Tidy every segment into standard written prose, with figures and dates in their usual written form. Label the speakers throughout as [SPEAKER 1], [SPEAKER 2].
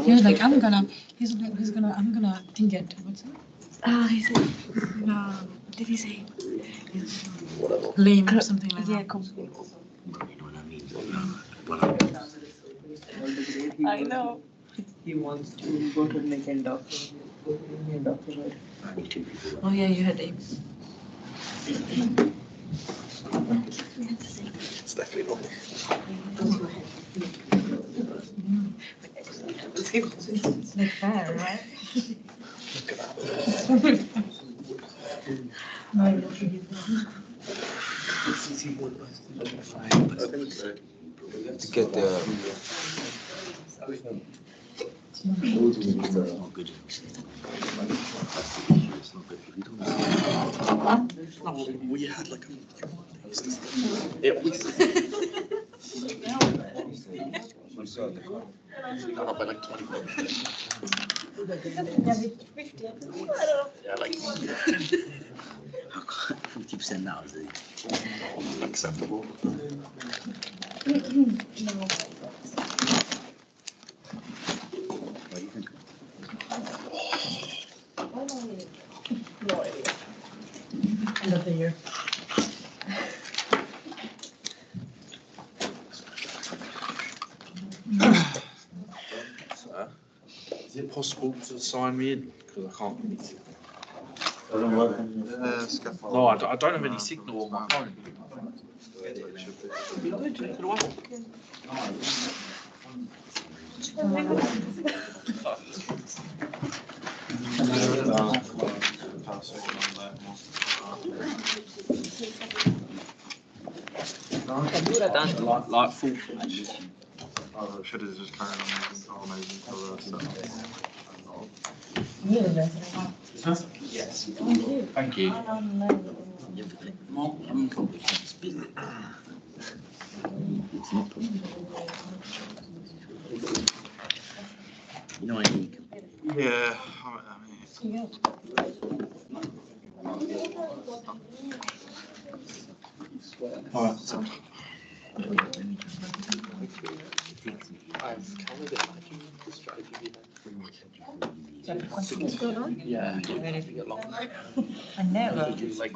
[SPEAKER 1] He was like, I'm gonna think it. What's it?
[SPEAKER 2] He said, no, did he say?
[SPEAKER 1] Lame or something like that.
[SPEAKER 2] Yeah, complete. I know.
[SPEAKER 3] He wants to go to naked doctor.
[SPEAKER 2] Oh yeah, you had AIDS.
[SPEAKER 4] It's definitely not.
[SPEAKER 2] It's like fair, right?
[SPEAKER 4] Look at that.
[SPEAKER 5] To get the
[SPEAKER 4] We had like it always gone up by like 20%. Yeah, like
[SPEAKER 6] 50% now is
[SPEAKER 4] acceptable.
[SPEAKER 6] What do you think?
[SPEAKER 2] No idea. End of the year.
[SPEAKER 4] Is it possible to sign me in? Because I can't. No, I don't have any signal on my phone. Like full.
[SPEAKER 7] Oh, should have just carried on making amazing colour stuff.
[SPEAKER 4] Yes. Thank you.
[SPEAKER 6] More uncomplicated business. It's not you know, I think.
[SPEAKER 7] Yeah,
[SPEAKER 4] Alright, so
[SPEAKER 5] I've kind of imagined the strategy.
[SPEAKER 4] yeah,
[SPEAKER 2] I never.
[SPEAKER 4] like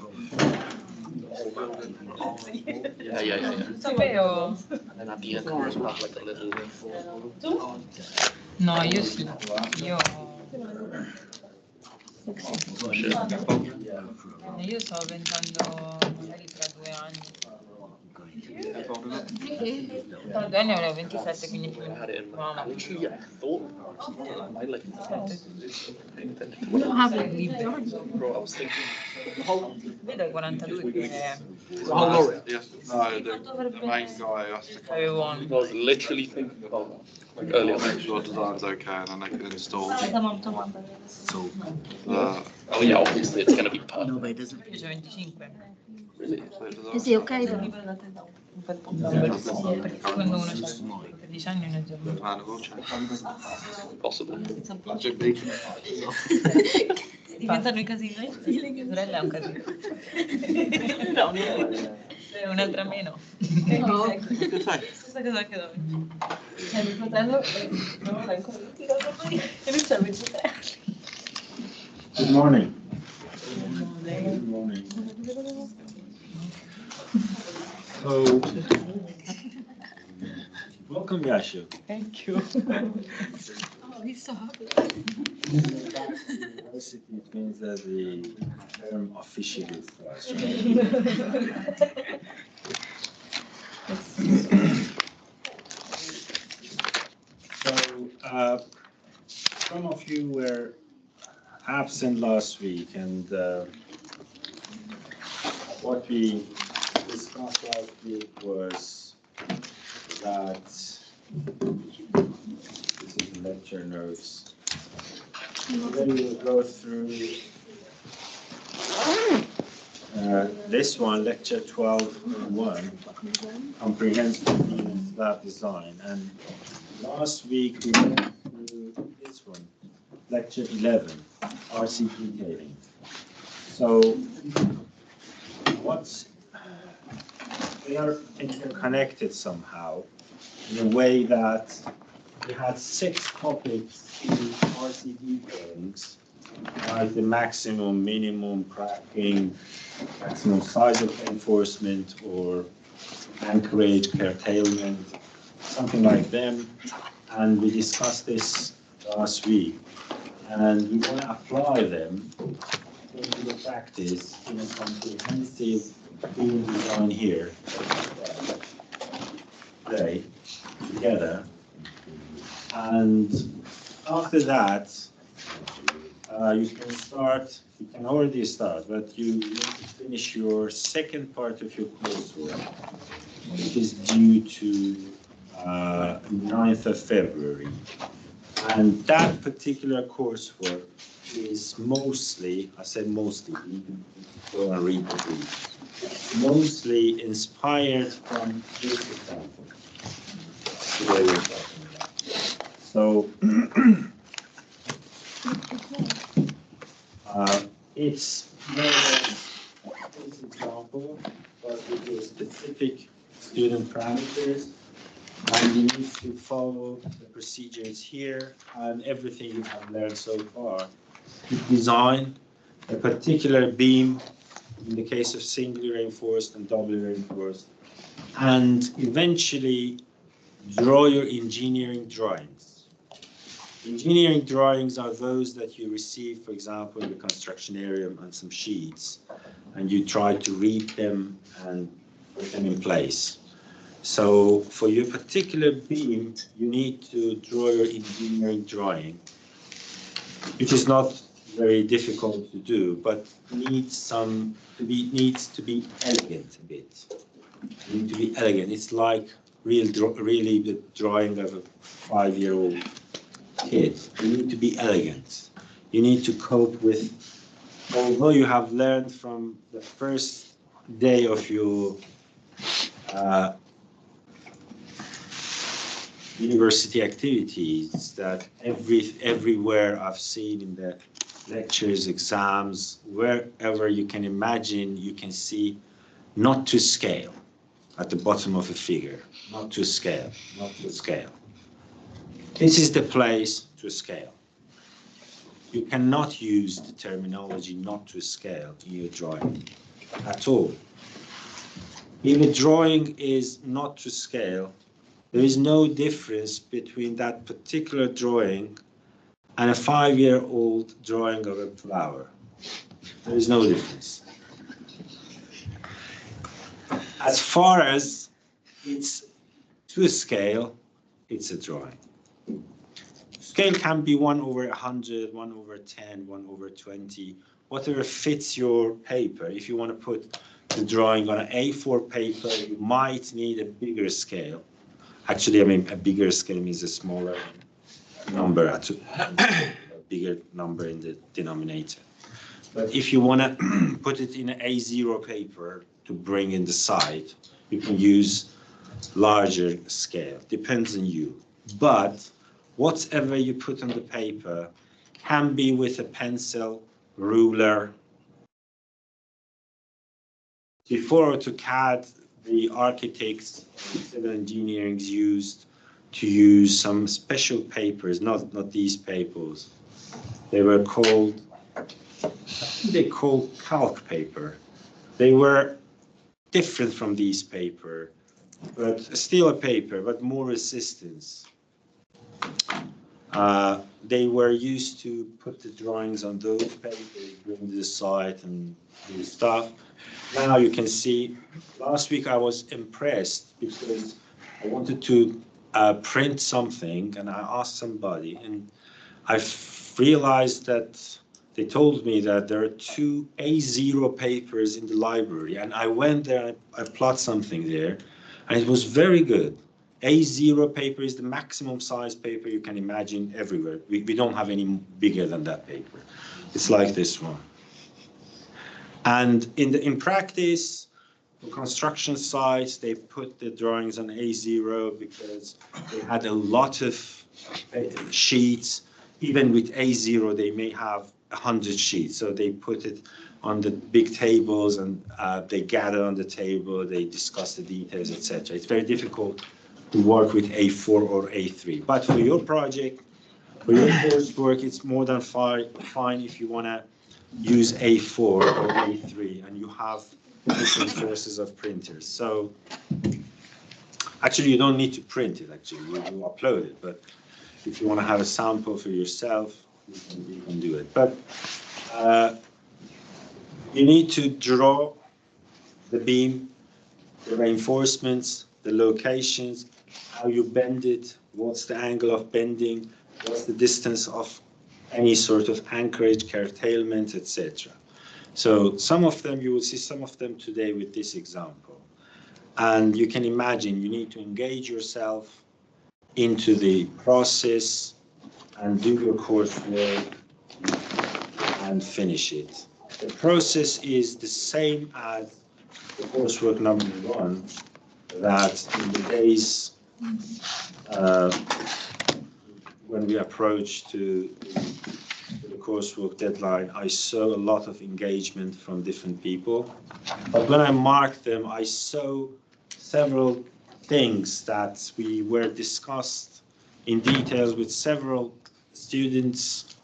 [SPEAKER 4] yeah.
[SPEAKER 2] Sapevo.
[SPEAKER 4] And then at the end, chorus will have like a little.
[SPEAKER 2] No, io sì. Io sto avventando magari tra 2 anni. Tra 2 anni avrò 27, quindi più. Mamma.
[SPEAKER 4] Literally, I thought I like.
[SPEAKER 2] We don't have a libro.
[SPEAKER 4] Bro, I was thinking.
[SPEAKER 2] Vedo i 42 che
[SPEAKER 7] yes, no, the main guy has to come.
[SPEAKER 2] avevo
[SPEAKER 4] I was literally thinking about like earlier.
[SPEAKER 7] Make sure design's okay and then they can install.
[SPEAKER 6] So,
[SPEAKER 4] Oh yeah, obviously it's gonna be perfect.
[SPEAKER 6] no, but it doesn't.
[SPEAKER 2] Io sono 25.
[SPEAKER 4] Really?
[SPEAKER 8] Sì, ok.
[SPEAKER 2] Perché quando uno ha 13 anni non è già
[SPEAKER 4] Possible.
[SPEAKER 2] diventano i casini. Mia sorella è un casino. No, un'altra meno. Stessa cosa che da me. Mio fratello non l'ha ancora tirato mai e lui c'ha 23 anni.
[SPEAKER 9] Good morning. Good morning. So, welcome, Yashu.
[SPEAKER 2] Thank you. Oh, he's so happy.
[SPEAKER 9] Basically, it means that the term officially starts. So, some of you were absent last week, and what we discussed last week was that this is the lecture notes. Then we'll go through this one, lecture 12.1, comprehensive lab design. And last week we went through this one, lecture 11, RC Curtailment. So they are interconnected somehow in a way that we had 6 topics in RC detailings, like the maximum, minimum, cracking, maximum size of enforcement, or anchorage, curtailment, something like them. And we discussed this last week. And we want to apply them into the practice in a comprehensive beam design here today together. And after that, you can already start, but you need to finish your second part of your coursework, which is due to 9th of February. And that particular coursework is mostly, I said mostly, go and read the brief, mostly inspired from this example. Today we're talking about. So it's more or less this example, but with the specific student parameters. And you need to follow the procedures here and everything you have learned so far to design a particular beam in the case of singly reinforced and doubly reinforced, and eventually draw your engineering drawings. Engineering drawings are those that you receive, for example, in the construction area on some sheets, and you try to read them and put them in place. So for your particular beam, you need to draw your engineering drawing, which is not very difficult to do, but needs to be elegant a bit. You need to be elegant. It's like really the drawing of a 5-year-old kid. You need to be elegant. You need to cope with, although you have learned from the first day of your university activities that everywhere I've seen in the lectures, exams, wherever you can imagine, you can see not to scale at the bottom of a figure, not to scale, not to scale. This is the place to scale. You cannot use the terminology not to scale in your drawing at all. If a drawing is not to scale, there is no difference between that particular drawing and a 5-year-old drawing of a flower. There is no difference. As far as it's to scale, it's a drawing. Scale can be 1/100, 1/10, 1/20, whatever fits your paper. If you want to put the drawing on an A4 paper, you might need a bigger scale. Actually, I mean, a bigger scale means a smaller number, a bigger number in the denominator. But if you want to put it in an A0 paper to bring in the side, you can use larger scale. Depends on you. But whatever you put on the paper can be with a pencil, ruler. Before AutoCAD, the architects and civil engineering used to use some special papers, not these papers. They were called, I think they called calc paper. They were different from these paper, but still a paper, but more resistance. They were used to put the drawings on those papers, bring to the site and do stuff. Now you can see, last week I was impressed because I wanted to print something and I asked somebody and I realized that they told me that there are 2 A0 papers in the library, and I went there and I plot something there and it was very good. A0 paper is the maximum size paper you can imagine everywhere. We don't have any bigger than that paper. It's like this one. And in practice, for construction sites, they put the drawings on A0 because they had a lot of sheets. even with A0, they may have 100 sheets. So they put it on the big tables and they gather on the table, they discuss the details, etc. It's very difficult to work with A4 or A3. But for your project, for your coursework, it's more than fine if you want to use A4 or A3 and you have different sources of printers. So actually, you don't need to print it, actually, you upload it. But if you want to have a sample for yourself, you can do it. But you need to draw the beam, the reinforcements, the locations, how you bend it, what's the angle of bending, what's the distance of any sort of anchorage, curtailment, etc. So some of them, you will see some of them today with this example. And you can imagine you need to engage yourself into the process and do your coursework and finish it. The process is the same as the coursework number 1, that in the days when we approached to the coursework deadline, I saw a lot of engagement from different people. But when I marked them, I saw several things that we were discussed in details with several students,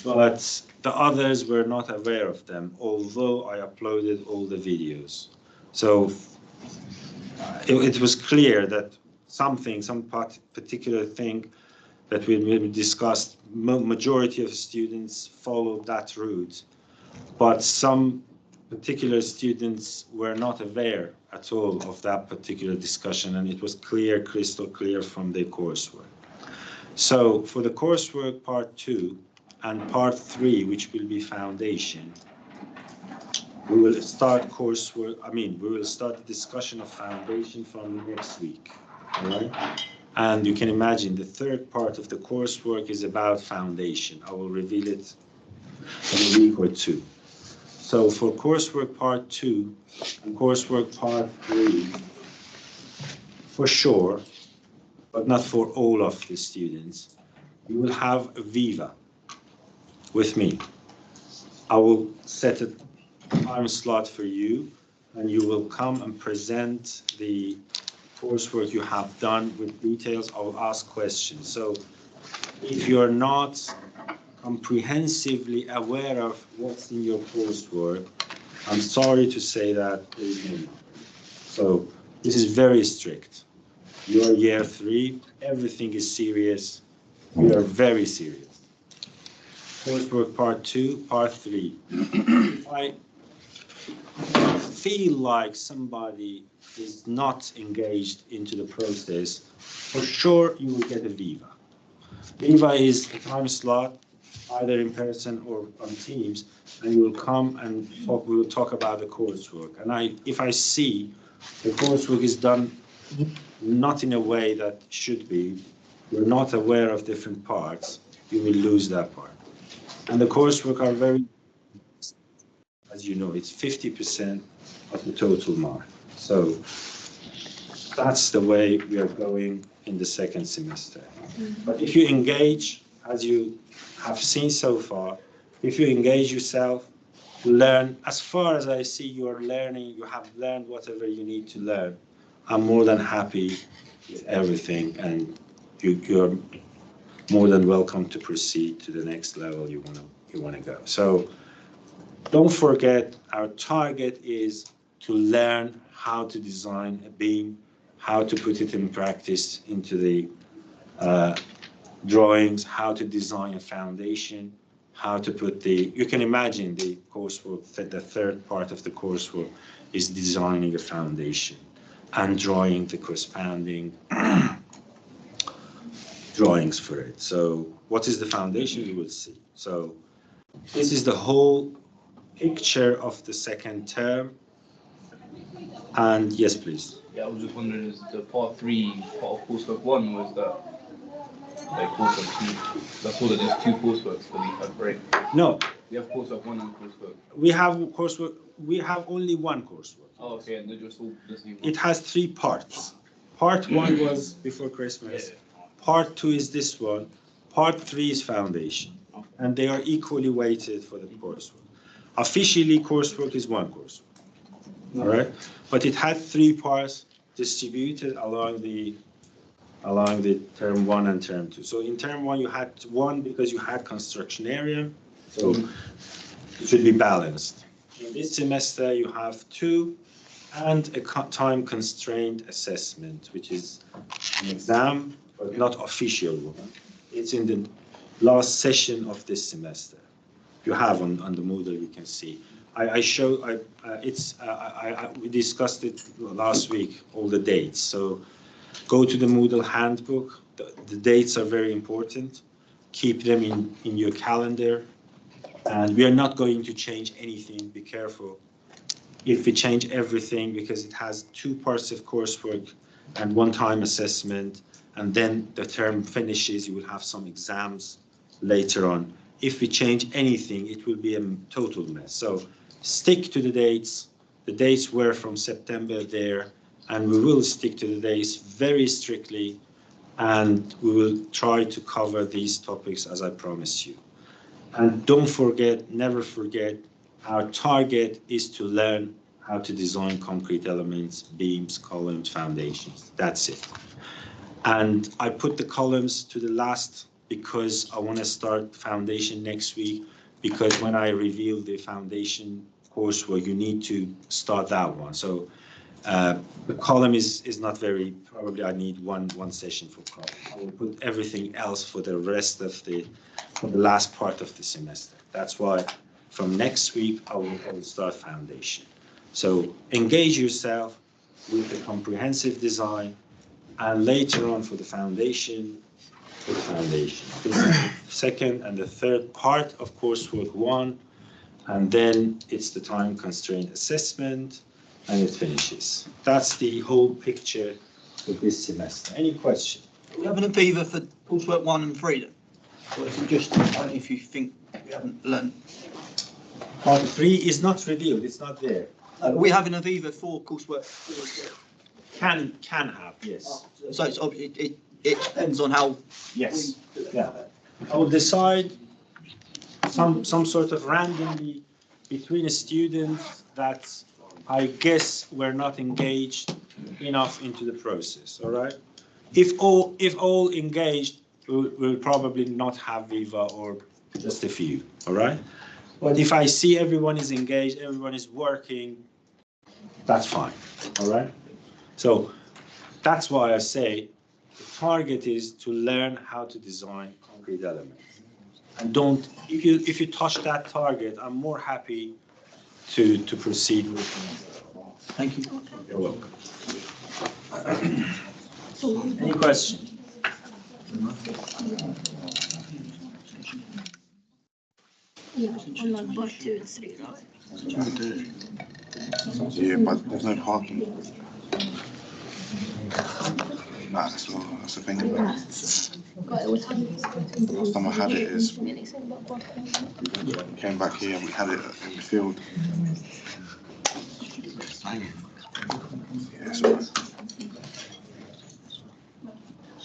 [SPEAKER 9] but the others were not aware of them, although I uploaded all the videos. So it was clear that some particular thing that we discussed, majority of students followed that route, but some particular students were not aware at all of that particular discussion, and it was clear, crystal clear from the coursework. So for the coursework part 2 and part 3, which will be foundation, we will start coursework, we will start the discussion of foundation from next week, all right? And you can imagine the third part of the coursework is about foundation. I will reveal it in a week or 2. So for coursework part 2 and coursework part 3, for sure, but not for all of the students, you will have a Viva with me. I will set a time slot for you, and you will come and present the coursework you have done with details. I will ask questions. So if you are not comprehensively aware of what's in your coursework, I'm sorry to say that there is no. So this is very strict. You are year 3, everything is serious. We are very serious. Coursework part 2, part 3. If I feel like somebody is not engaged into the process, for sure you will get a Viva. Viva is a time slot, either in person or on Teams, and you will come and we will talk about the coursework. And if I see the coursework is done not in a way that should be, you're not aware of different parts, you will lose that part. And the coursework are very, as you know, it's 50% of the total mark. So that's the way we are going in the second semester. But if you engage, as you have seen so far, if you engage yourself, learn, as far as I see you are learning, you have learned whatever you need to learn, I'm more than happy with everything, and you're more than welcome to proceed to the next level you want to go. So don't forget, our target is to learn how to design a beam, how to put it in practice into the drawings, how to design a foundation, how to put you can imagine the coursework, the third part of the coursework is designing a foundation and drawing the corresponding drawings for it. So what is the foundation? You will see. So this is the whole picture of the second term. And yes, please.
[SPEAKER 5] Yeah, I was just wondering, is the part 3 part of coursework 1, or is that like coursework 2? That's all that there's 2 courseworks for the break.
[SPEAKER 9] No.
[SPEAKER 5] We have coursework 1 and coursework.
[SPEAKER 9] We have coursework. We have only one coursework.
[SPEAKER 5] Oh, okay, and they're just all the same.
[SPEAKER 9] It has 3 parts. Part 1 was before Christmas.
[SPEAKER 5] Yeah.
[SPEAKER 9] Part 2 is this one. Part 3 is foundation, and they are equally weighted for the coursework. Officially, coursework is one coursework, all right? But it had 3 parts distributed along the term 1 and term 2. So in term 1, you had 1 because you had construction area, so it should be balanced. In this semester, you have 2 and a time-constrained assessment, which is an exam, but not official one. It's in the last session of this semester. You have on the Moodle, you can see. We discussed it last week, all the dates. So go to the Moodle handbook. The dates are very important. Keep them in your calendar. And we are not going to change anything. Be careful if we change everything, because it has 2 parts of coursework and 1 time assessment. And then the term finishes, you will have some exams later on. If we change anything, it will be a total mess. So stick to the dates. The dates were from September there, and we will stick to the dates very strictly, and we will try to cover these topics as I promised you. And don't forget, never forget, our target is to learn how to design concrete elements, beams, columns, foundations. That's it. And I put the columns to the last because I want to start foundation next week, because when I reveal the foundation course, well, you need to start that one. So the column is not very, probably I need one session for column. I will put everything else for the rest of for the last part of the semester. That's why from next week, I will start foundation. So engage yourself with the comprehensive design, and later on for the foundation, the second and the third part of coursework 1, and then it's the time constraint assessment, and it finishes. That's the whole picture for this semester. Any question?
[SPEAKER 8] Do we have an Aviva for coursework 1 and 3 then? Or is it just only if you think we haven't learned?
[SPEAKER 9] Part 3 is not revealed, it's not there.
[SPEAKER 8] We have an Aviva for coursework 4.
[SPEAKER 9] Can have, yes.
[SPEAKER 8] So it depends on how.
[SPEAKER 9] Yes. Yeah. I will decide some sort of randomly between a student that I guess were not engaged enough into the process. All right. If all engaged, we'll probably not have Viva, or just a few. All right. But if I see everyone is engaged, everyone is working, that's fine. All right. So that's why I say the target is to learn how to design concrete elements. And don't, if you touch that target, I'm more happy to proceed with it.
[SPEAKER 8] Thank you.
[SPEAKER 9] You're welcome. Any questions?
[SPEAKER 10] Yeah, on like part 2 and 3, right?
[SPEAKER 7] Yeah, but there's no parking. Nah, that's the thing about it. Last time I had it is we came back here and we had it in the field. Yeah, it's alright.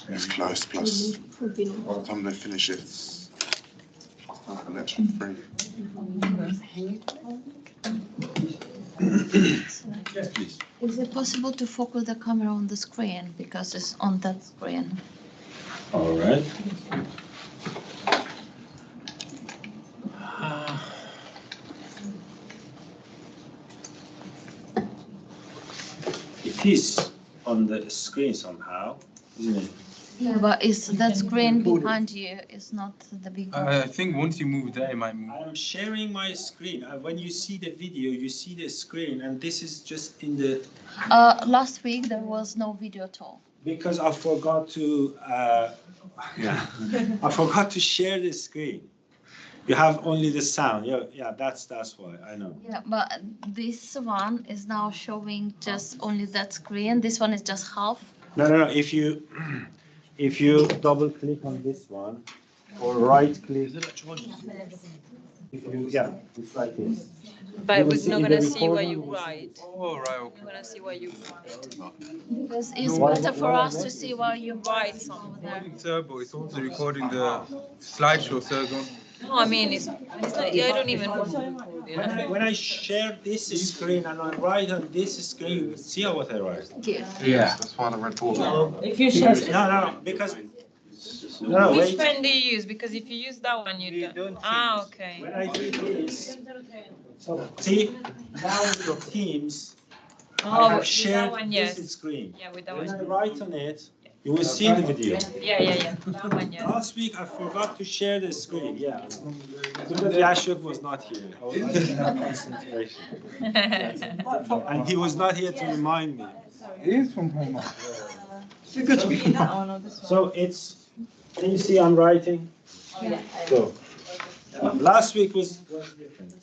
[SPEAKER 7] It's close, plus by the time they finish it, it's like an extra free.
[SPEAKER 9] Yes, please.
[SPEAKER 10] Is it possible to focus the camera on the screen, because it's on that screen?
[SPEAKER 9] All right. It is on the screen somehow, isn't it?
[SPEAKER 10] Yeah, but is that screen behind you? It's not the big one.
[SPEAKER 11] I think once you move there, it might move.
[SPEAKER 9] I'm sharing my screen. When you see the video, you see the screen, and this is just in the...
[SPEAKER 10] Last week, there was no video at all.
[SPEAKER 9] Because I forgot to, I forgot to share the screen. You have only the sound. Yeah, that's why, I know.
[SPEAKER 10] Yeah, but this one is now showing just only that screen. This one is just half.
[SPEAKER 9] No. If you double click on this one, or right click. Yeah, it's like this.
[SPEAKER 2] But
[SPEAKER 9] You will
[SPEAKER 2] we're
[SPEAKER 9] see
[SPEAKER 2] not
[SPEAKER 9] in
[SPEAKER 2] gonna
[SPEAKER 9] the
[SPEAKER 2] see what
[SPEAKER 9] recording,
[SPEAKER 2] you
[SPEAKER 9] you will see
[SPEAKER 2] write.
[SPEAKER 11] Oh, right, okay.
[SPEAKER 2] We're gonna see what you write.
[SPEAKER 10] Because it's
[SPEAKER 9] Why-
[SPEAKER 10] better for
[SPEAKER 9] why
[SPEAKER 10] us
[SPEAKER 9] not?
[SPEAKER 10] to see what you
[SPEAKER 2] Write
[SPEAKER 10] over
[SPEAKER 2] something.
[SPEAKER 10] there.
[SPEAKER 11] Recording turbo, it's also recording the slideshow, so it's on.
[SPEAKER 2] No, I mean it's not. I don't even want to record
[SPEAKER 9] When I share this screen and I write on this screen, you will see what I write.
[SPEAKER 7] Yeah, that's why the red ball.
[SPEAKER 2] If you share
[SPEAKER 9] Because, no, because, no,
[SPEAKER 2] which
[SPEAKER 9] wait.
[SPEAKER 2] pen do you use? Because if you use that one, you don't. Ah, okay.
[SPEAKER 9] When I do this, so see, now with your Teams, I
[SPEAKER 2] Oh,
[SPEAKER 9] have
[SPEAKER 2] with
[SPEAKER 9] shared
[SPEAKER 2] that one,
[SPEAKER 9] this
[SPEAKER 2] yes.
[SPEAKER 9] screen.
[SPEAKER 2] Yeah, with that
[SPEAKER 9] When I
[SPEAKER 2] one.
[SPEAKER 9] write on it, you will see the video.
[SPEAKER 2] Yeah. That one, yeah.
[SPEAKER 9] Last week I forgot to share the screen, yeah. Because Yashuk was not here. I didn't have concentration. And he was not here to remind me.
[SPEAKER 11] It is from home.
[SPEAKER 9] So it's, can you see I'm writing?
[SPEAKER 2] Yeah.
[SPEAKER 9] So, last week was different.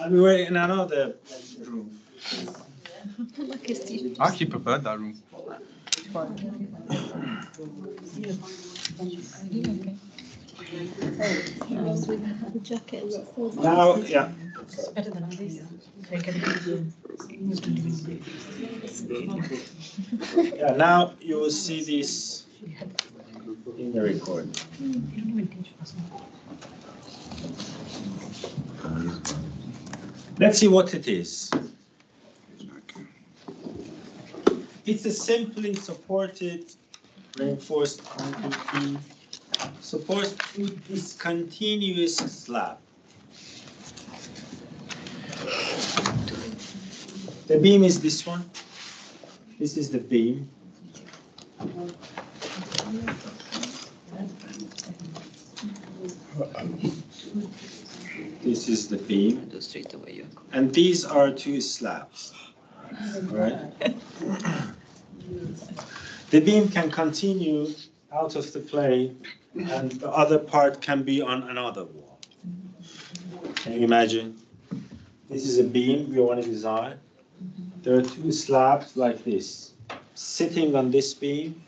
[SPEAKER 9] And we were in another room.
[SPEAKER 11] I actually preferred that room.
[SPEAKER 9] Now, yeah.
[SPEAKER 1] It's better than this.
[SPEAKER 9] Yeah, now you will see this in the recording. Let's see what it is. It's a simply supported reinforced concrete beam supports two discontinuous slab. The beam is this one. This is the beam. This is the beam. And these are two slabs. Right? The beam can continue out of the plane, and the other part can be on another wall. Can you imagine? This is a beam we want to design. There are two slabs like this, sitting on this beam,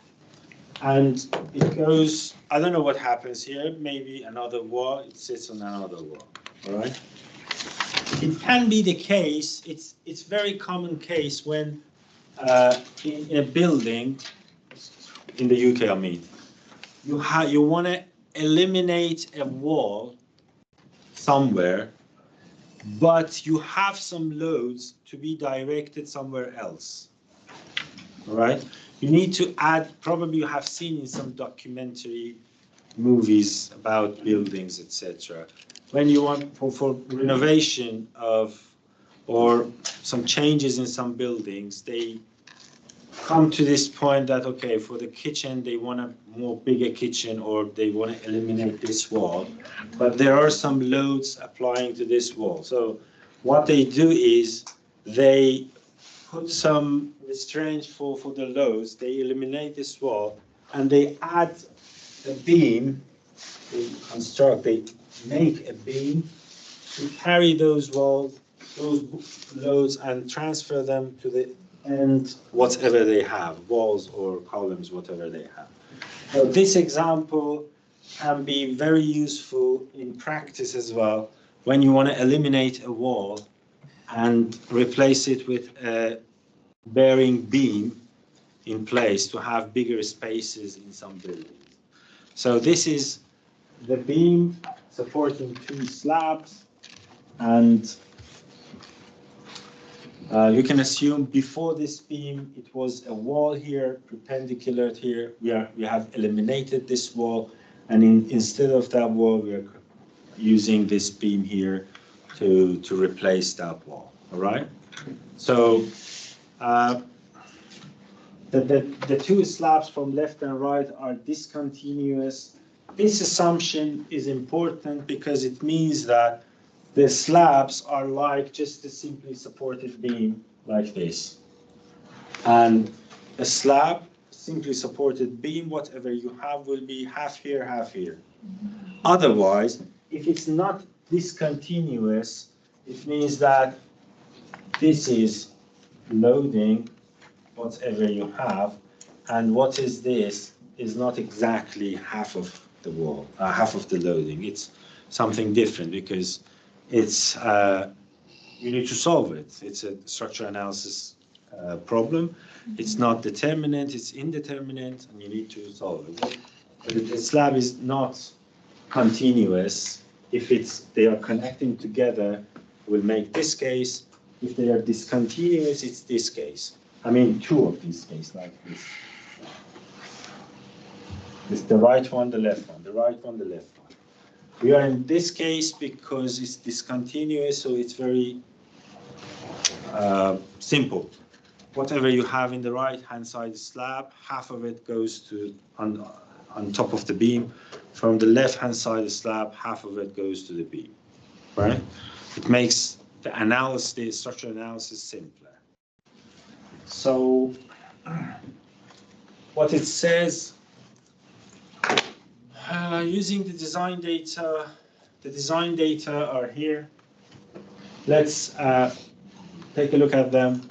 [SPEAKER 9] and it goes, I don't know what happens here, maybe another wall, it sits on another wall, all right? It can be the case, it's very common case when in a building, in the UK I mean, you want to eliminate a wall somewhere, but you have some loads to be directed somewhere else. All right? You need to add, probably you have seen in some documentary movies about buildings, etc. When you want for renovation of, or some changes in some buildings, they come to this point that, okay, for the kitchen, they want a more bigger kitchen, or they want to eliminate this wall, but there are some loads applying to this wall. So what they do is they put some restraints for the loads, they eliminate this wall, and they add a beam, they construct, they make a beam to carry those walls, those loads, and transfer them to the end, whatever they have, walls or columns, whatever they have. So this example can be very useful in practice as well, when you want to eliminate a wall and replace it with a bearing beam in place to have bigger spaces in some buildings. So this is the beam supporting two slabs, and you can assume before this beam it was a wall here, perpendicular here. We have eliminated this wall, and instead of that wall we are using this beam here to replace that wall. All right. So the two slabs from left and right are discontinuous. This assumption is important because it means that the slabs are like just a simply supported beam like this. And a slab, simply supported beam, whatever you have, will be half here, half here. Otherwise, if it's not discontinuous, it means that this is loading whatever you have, and what is this is not exactly half of the wall, half of the loading. It's something different because it's you need to solve it. It's a structural analysis problem. It's not determinate, it's indeterminate, and you need to solve it. But if the slab is not continuous, if they are connecting together, we'll make this case. If they are discontinuous, it's this case. I mean, two of these cases like this. It's the right one, the left one, the right one, the left one. We are in this case because it's discontinuous, so it's very simple. Whatever you have in the right-hand side slab, half of it goes to on top of the beam. From the left-hand side slab, half of it goes to the beam, right? It makes the analysis, the structural analysis simpler. So what it says, using the design data are here. Let's take a look at them.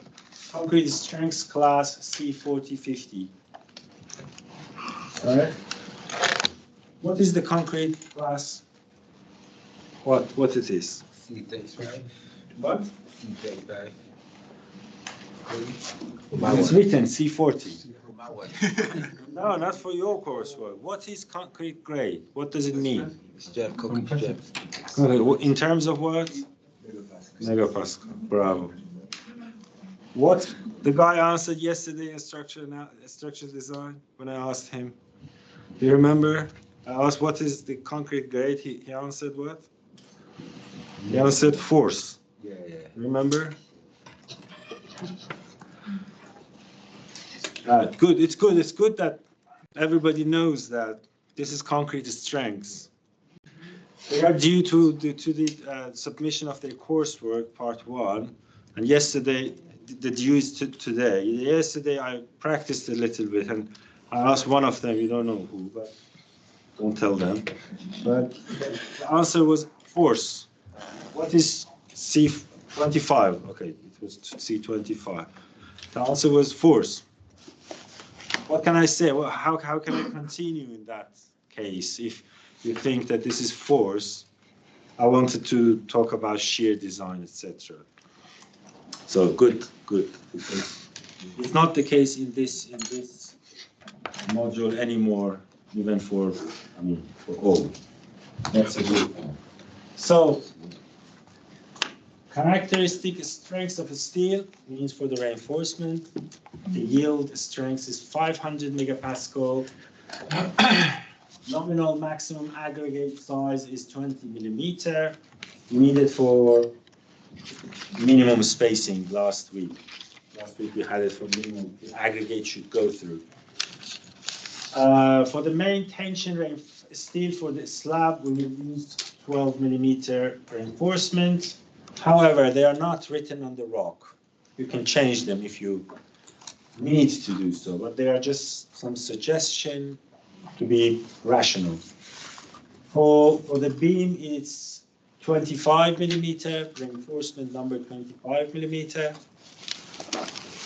[SPEAKER 9] Concrete strength class C4050. All right. What is the concrete class? What it is? What? It's written C40. No, not for your coursework. What is concrete grade? What does it mean? In terms of what? Megapascal. Bravo. What the guy answered yesterday in structural design when I asked him. Do you remember? I asked what is the concrete grade. He answered what? He answered force. Yeah. Remember? Good. It's good. It's good that everybody knows that this is concrete strengths. They are due to the submission of their coursework, part 1, and yesterday the due is today. Yesterday I practiced a little bit, and I asked one of them. You don't know who, but don't tell them. But the answer was force. What is C25? Okay, it was C25. The answer was force. What can I say? Well, how can I continue in that case? If you think that this is force, I wanted to talk about shear design, etc. So good. It's not the case in this module anymore, even for all. That's a good one. So characteristic strength of a steel means for the reinforcement. The yield strength is 500 megapascal. Nominal maximum aggregate size is 20 millimeter. Needed for minimum spacing last week. Last week we had it for minimum. The aggregate should go through. For the main tension steel for the slab, we will use 12 millimeter reinforcement. However, they are not written on the rock. You can change them if you need to do so, but they are just some suggestion to be rational. For the beam, it's 25 millimeter, reinforcement number 25 millimeter.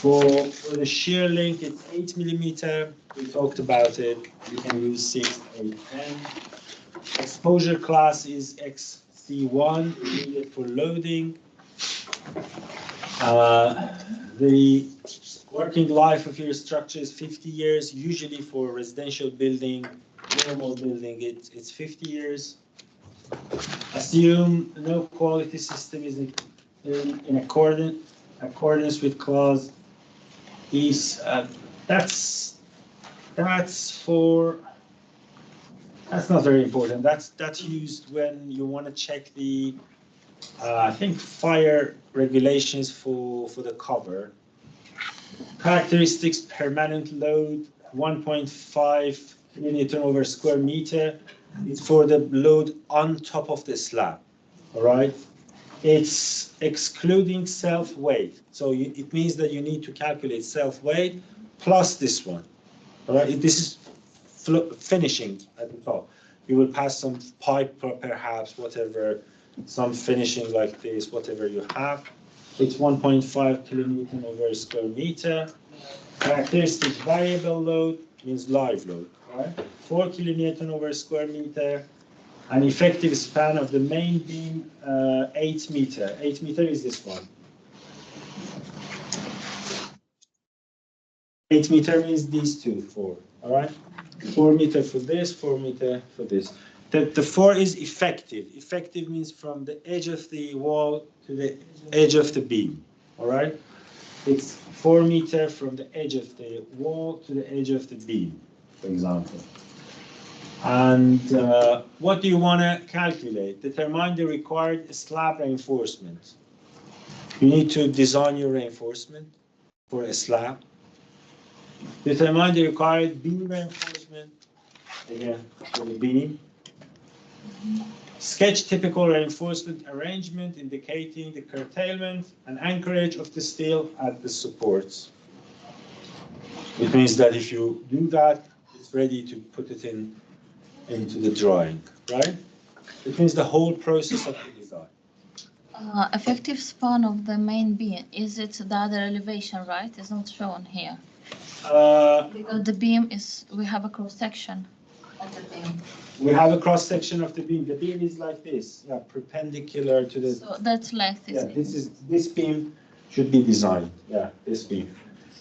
[SPEAKER 9] For the shear link, it's 8 millimeter. We talked about it. You can use 6, 8, 10. Exposure class is XC1, needed for loading. The working life of your structure is 50 years. Usually for residential building, normal building, it's 50 years. Assume no quality system is in accordance with clause. That's not very important. That's used when you want to check the I think fire regulations for the cover. Characteristics: permanent load 1.5 kilonewton over square meter. It's for the load on top of the slab. All right. It's excluding self-weight. So it means that you need to calculate self-weight plus this one. All right. This is finishing at the top. You will pass some pipe, perhaps, whatever, some finishing like this, whatever you have. It's 1.5 kilonewton over square meter. Characteristic variable load means live load, right? 4 kilonewton over square meter. An effective span of the main beam, 8 meter. 8 meter is this one. 8 meter means these two, 4, all right? 4 meter for this, 4 meter for this. The 4 is effective. Effective means from the edge of the wall to the edge of the beam, all right? It's 4 meter from the edge of the wall to the edge of the beam, for example. And what do you want to calculate? Determine the required slab reinforcement. You need to design your reinforcement for a slab. Determine the required beam reinforcement, again, for the beam. Sketch typical reinforcement arrangement indicating the curtailment and anchorage of the steel at the supports. It means that if you do that, it's ready to put it into the drawing, right? It means the whole process of the design.
[SPEAKER 10] Effective span of the main beam, is it the other elevation, right? It's not shown here. Because the beam is, we have a cross section of the beam.
[SPEAKER 9] We have a cross section of the beam. The beam is like this, yeah, perpendicular to the.
[SPEAKER 10] So that's like this.
[SPEAKER 9] Yeah, this beam should be designed. Yeah, this beam.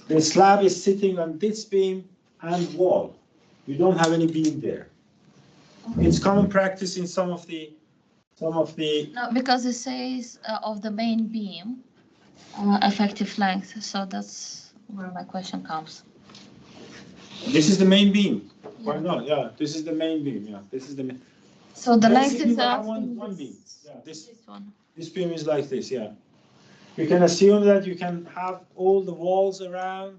[SPEAKER 9] The slab is sitting on this beam and wall. You don't have any beam there. Okay. It's common practice in some of the. No,
[SPEAKER 10] because it says of the main beam, effective length. So that's where my question comes.
[SPEAKER 9] This is the main beam. Why not? Yeah, this is the main beam. Yeah, this is the main.
[SPEAKER 10] So the length is
[SPEAKER 9] one beam. Yeah, this one. This beam is like this. Yeah. You can assume that you can have all the walls around,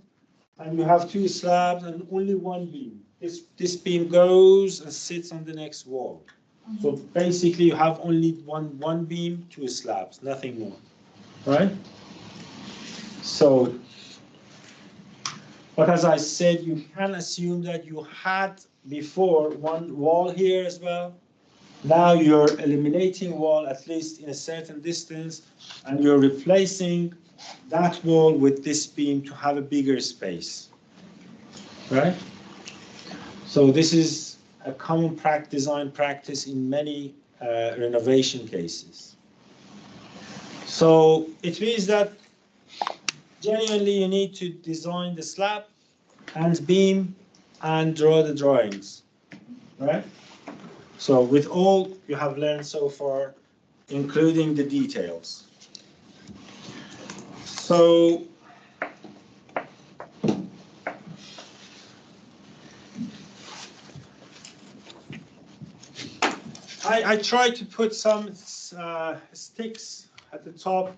[SPEAKER 9] and you have 2 slabs and only one beam. This beam goes and sits on the next wall. Mm-hmm. So basically, you have only one beam, 2 slabs, nothing more. Right? So. But as I said, you can assume that you had before one wall here as well. Now you're eliminating wall at least in a certain distance, and you're replacing that wall with this beam to have a bigger space. Right? So this is a common design practice in many renovation cases. So it means that genuinely, you need to design the slab and beam and draw the drawings, right? So with all you have learned so far, including the details. So I tried to put some sticks at the top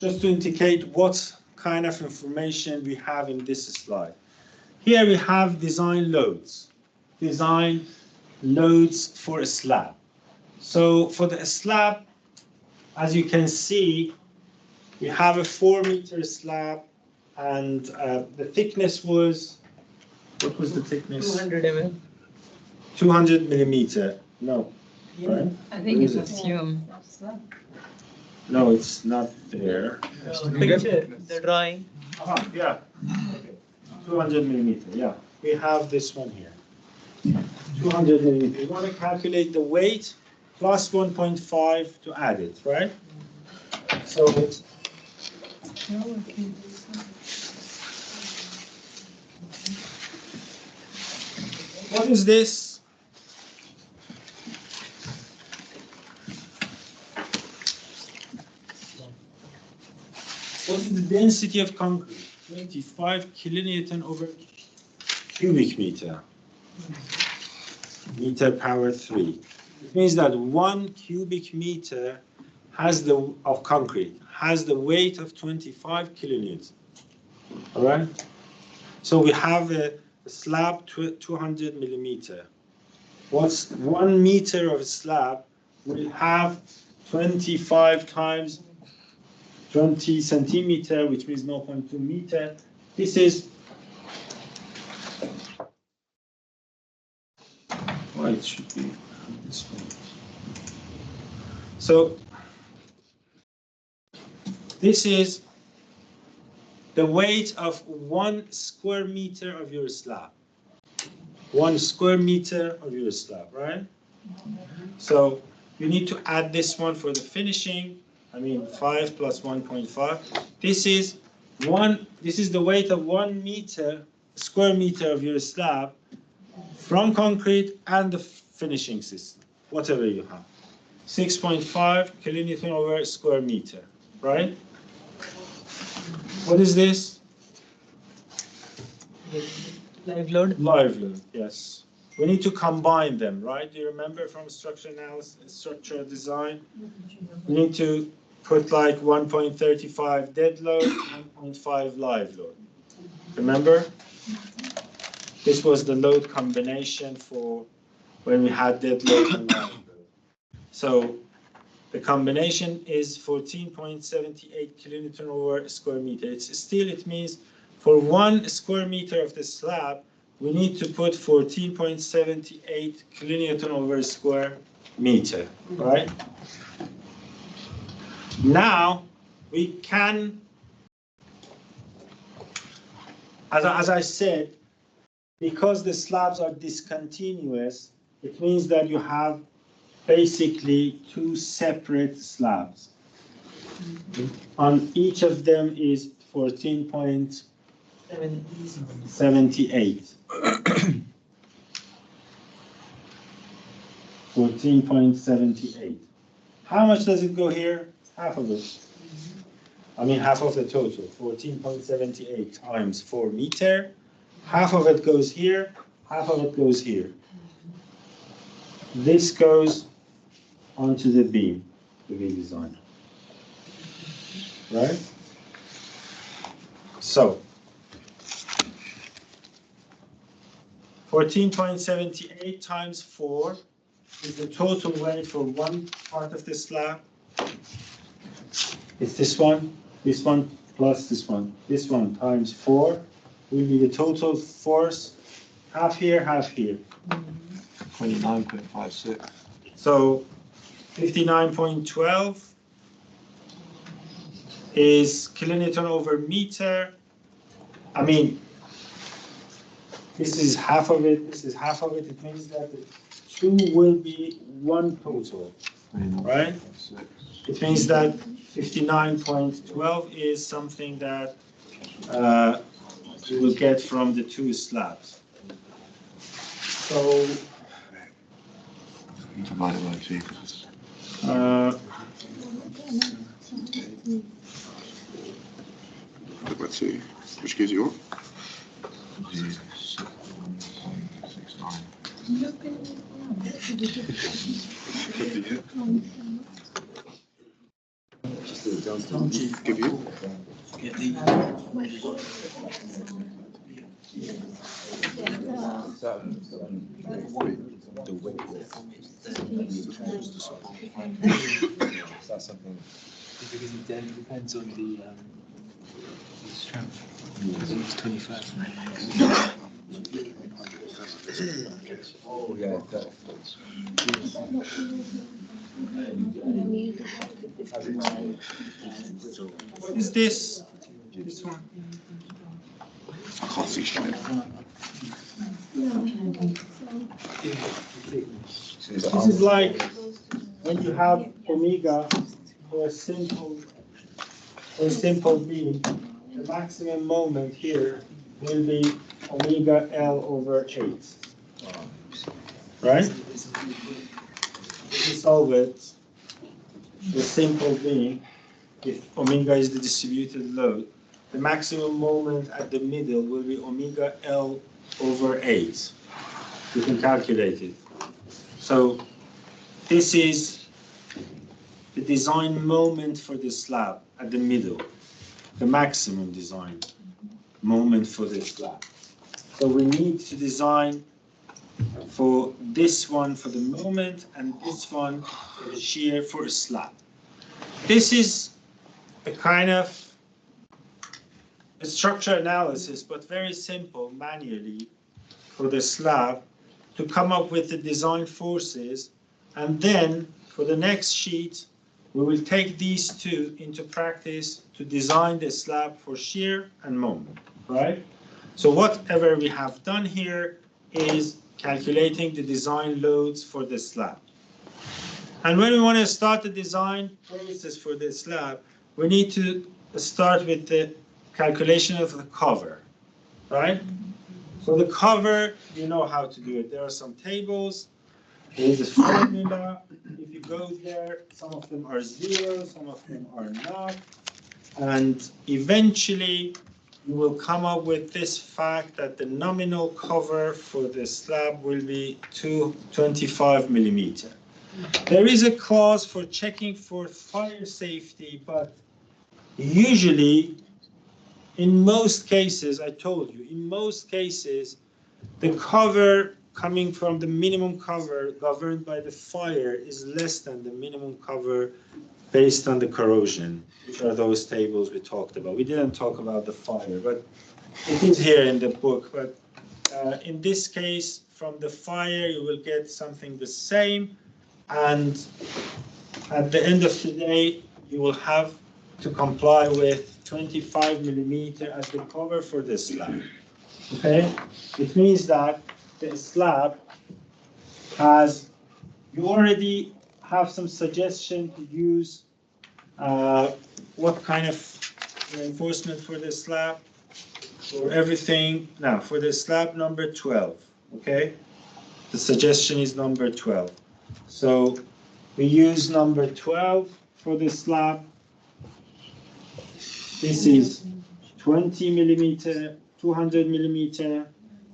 [SPEAKER 9] just to indicate what kind of information we have in this slide. Here we have design loads for a slab. So for the slab, as you can see, we have a 4 meter slab, and the thickness was, what was the thickness?
[SPEAKER 3] 200 mm.
[SPEAKER 9] 200 millimeter. No.
[SPEAKER 3] Yeah,
[SPEAKER 9] right?
[SPEAKER 3] I think it's assumed.
[SPEAKER 9] No, it's not there.
[SPEAKER 3] Picture, the drawing.
[SPEAKER 9] Yeah. Okay. 200 millimeter. Yeah. We have this one here. 200 millimeter. You want to calculate the weight plus 1.5 to add it, right? So it's. What is this? What is the density of concrete? 25 kilonewton over cubic meter. Meter power 3. It means that 1 cubic meter of concrete has the weight of 25 kilonewton. All right? So we have a slab 200 millimeter. What's 1 meter of a slab will have 25 times 20 centimeter, which means 0.2 meter. This is, well, it should be this one. So this is the weight of 1 square meter of your slab. 1 square meter of your slab, right? So you need to add this one for the finishing. I mean 5 plus 1.5. This is the weight of 1 meter, square meter of your slab from concrete and the finishing system, whatever you have. 6.5 kilonewton over square meter, right? What is this?
[SPEAKER 2] Live load.
[SPEAKER 9] Live load, yes. We need to combine them, right? Do you remember from structural analysis, structural design? We need to put like 1.35 dead load, 1.5 live load. Remember? This was the load combination for when we had dead load and live load. So the combination is 14.78 kilonewton over square meter. It means for 1 square meter of the slab, we need to put 14.78 kilonewton over square meter, right? Now we can, as I said, because the slabs are discontinuous, it means that you have basically 2 separate slabs. On each of them is 14.78. 14.78. How much does it go here? Half of it. I mean, half of the total. 14.78 times 4 meter. Half of it goes here. Half of it goes here. This goes onto the beam to be designed. Right? So 14.78 times 4 is the total weight for one part of the slab. It's this one plus this one. This one times 4 will be the total force, half here, half here.
[SPEAKER 8] 29.56.
[SPEAKER 9] So 59.12 is kilonewton over meter. I mean, this is half of it, this is half of it. It means that the 2 will be one total, right? It means that 59.12 is something that you will get from the 2 slabs. So
[SPEAKER 7] divided by 2. Divided by 2, which gives you what? 6.9. Give you?
[SPEAKER 8] Get the
[SPEAKER 6] Because it depends on the strength. It's 25. Oh yeah,
[SPEAKER 9] what is this? This one.
[SPEAKER 7] I can't see straight.
[SPEAKER 9] This is like when you have omega for a simple beam, the maximum moment here will be omega L over 8. Right? If you solve it, the simple beam, if omega is the distributed load, the maximum moment at the middle will be omega L over 8. You can calculate it. So this is the design moment for the slab at the middle, the maximum design moment for the slab. So we need to design for this one for the moment and this one for the shear for a slab. This is a kind of a structure analysis, but very simple manually for the slab to come up with the design forces, and then for the next sheet we will take these 2 into practice to design the slab for shear and moment, right? So whatever we have done here is calculating the design loads for the slab. And when we want to start the design process for the slab, we need to start with the calculation of the cover, right? So the cover, you know how to do it. There are some tables. There is a formula. If you go there, some of them are 0, some of them are not. And eventually, you will come up with this fact that the nominal cover for the slab will be 25 millimeter. There is a clause for checking for fire safety, but usually, in most cases, I told you, in most cases, the cover coming from the minimum cover governed by the fire is less than the minimum cover based on the corrosion, which are those tables we talked about. We didn't talk about the fire, but it is here in the book. But in this case, from the fire, you will get something the same. And at the end of the day, you will have to comply with 25 millimeter as the cover for the slab. Okay? It means that the slab has, you already have some suggestion to use what kind of reinforcement for the slab, for everything. Now, for the slab number 12, okay? The suggestion is number 12. So we use number 12 for the slab. This is 20 millimeter, 200 millimeter.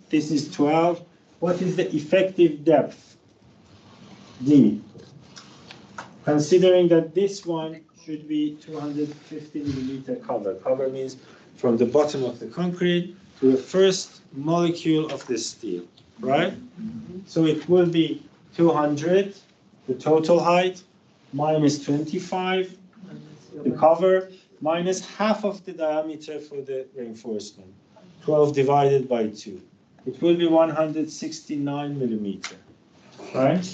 [SPEAKER 9] This is 12. What is the effective depth? D. Considering that this one should be 250 millimeter cover. Cover means from the bottom of the concrete to the first molecule of the steel, right? So it will be 200, the total height, minus 25, the cover, minus half of the diameter for the reinforcement, 12 divided by 2. It will be 169 millimeter, right?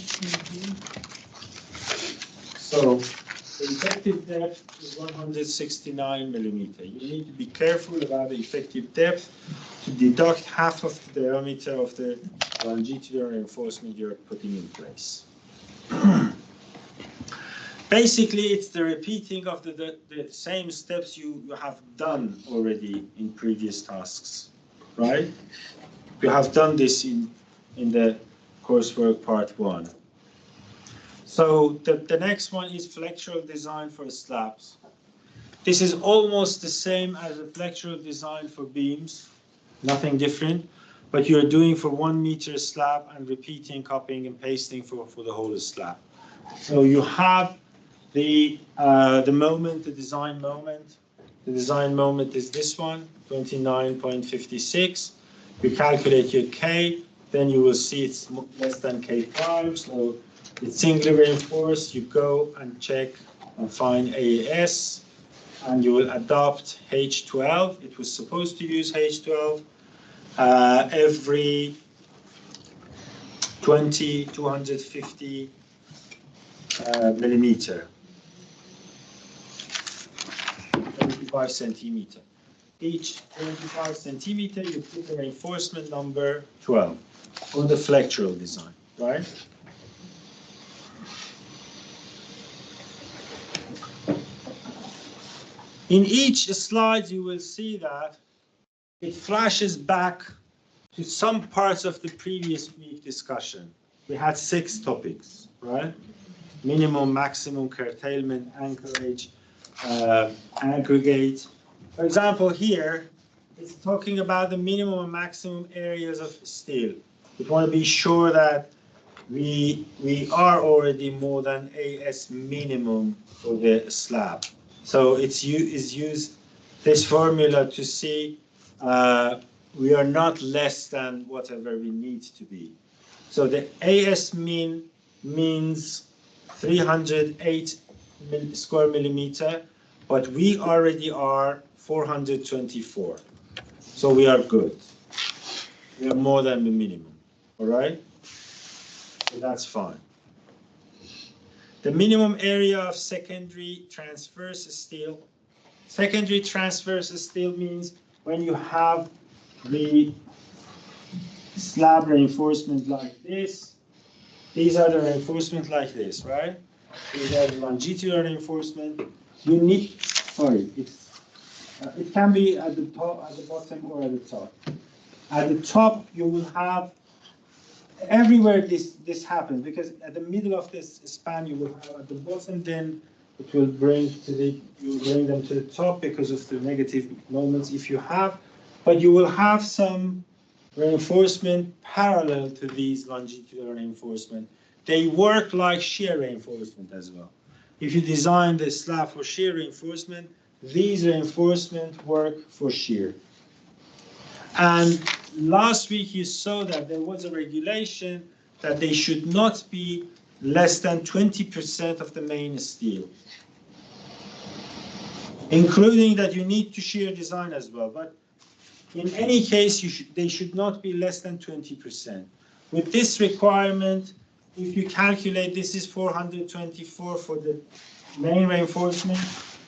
[SPEAKER 9] So the effective depth is 169 millimeter. You need to be careful about the effective depth to deduct half of the diameter of the longitudinal reinforcement you're putting in place. Basically, it's the repeating of the same steps you have done already in previous tasks, right? You have done this in the coursework part 1. So the next one is flexural design for slabs. This is almost the same as a flexural design for beams, nothing different, but you're doing for 1 meter slab and repeating, copying, and pasting for the whole slab. So you have the moment, the design moment. The design moment is this one, 29.56. You calculate your K, then you will see it's less than K5, so it's singly reinforced. You go and check and find AAS, and you will adopt H12. It was supposed to use H12 every 250 millimeter, 25 centimeter. Each 25 centimeter, you put the reinforcement number 12 on the flexural design, right? In each slide, you will see that it flashes back to some parts of the previous week discussion. We had 6 topics, right? Minimum, maximum, curtailment, anchorage, aggregate. For example, here, it's talking about the minimum and maximum areas of steel. We want to be sure that we are already more than AS minimum for the slab. So it's used this formula to see we are not less than whatever we need to be. So the AS min means 308 square millimeter, but we already are 424. So we are good. We are more than the minimum, all right? So that's fine. The minimum area of secondary transverse steel. Secondary transverse steel means when you have the slab reinforcement like this. These are the reinforcement like this, right? These are the longitudinal reinforcement. You need, sorry, it can be at the top, at the bottom, or at the top. At the top, you will have everywhere this happens, because at the middle of this span you will have at the bottom, then it will bring them to the top because of the negative moments if you have, but you will have some reinforcement parallel to these longitudinal reinforcement. They work like shear reinforcement as well. If you design the slab for shear reinforcement, these reinforcements work for shear. And last week you saw that there was a regulation that they should not be less than 20% of the main steel, including that you need to shear design as well. But in any case, they should not be less than 20%. With this requirement, if you calculate, this is 424 for the main reinforcement.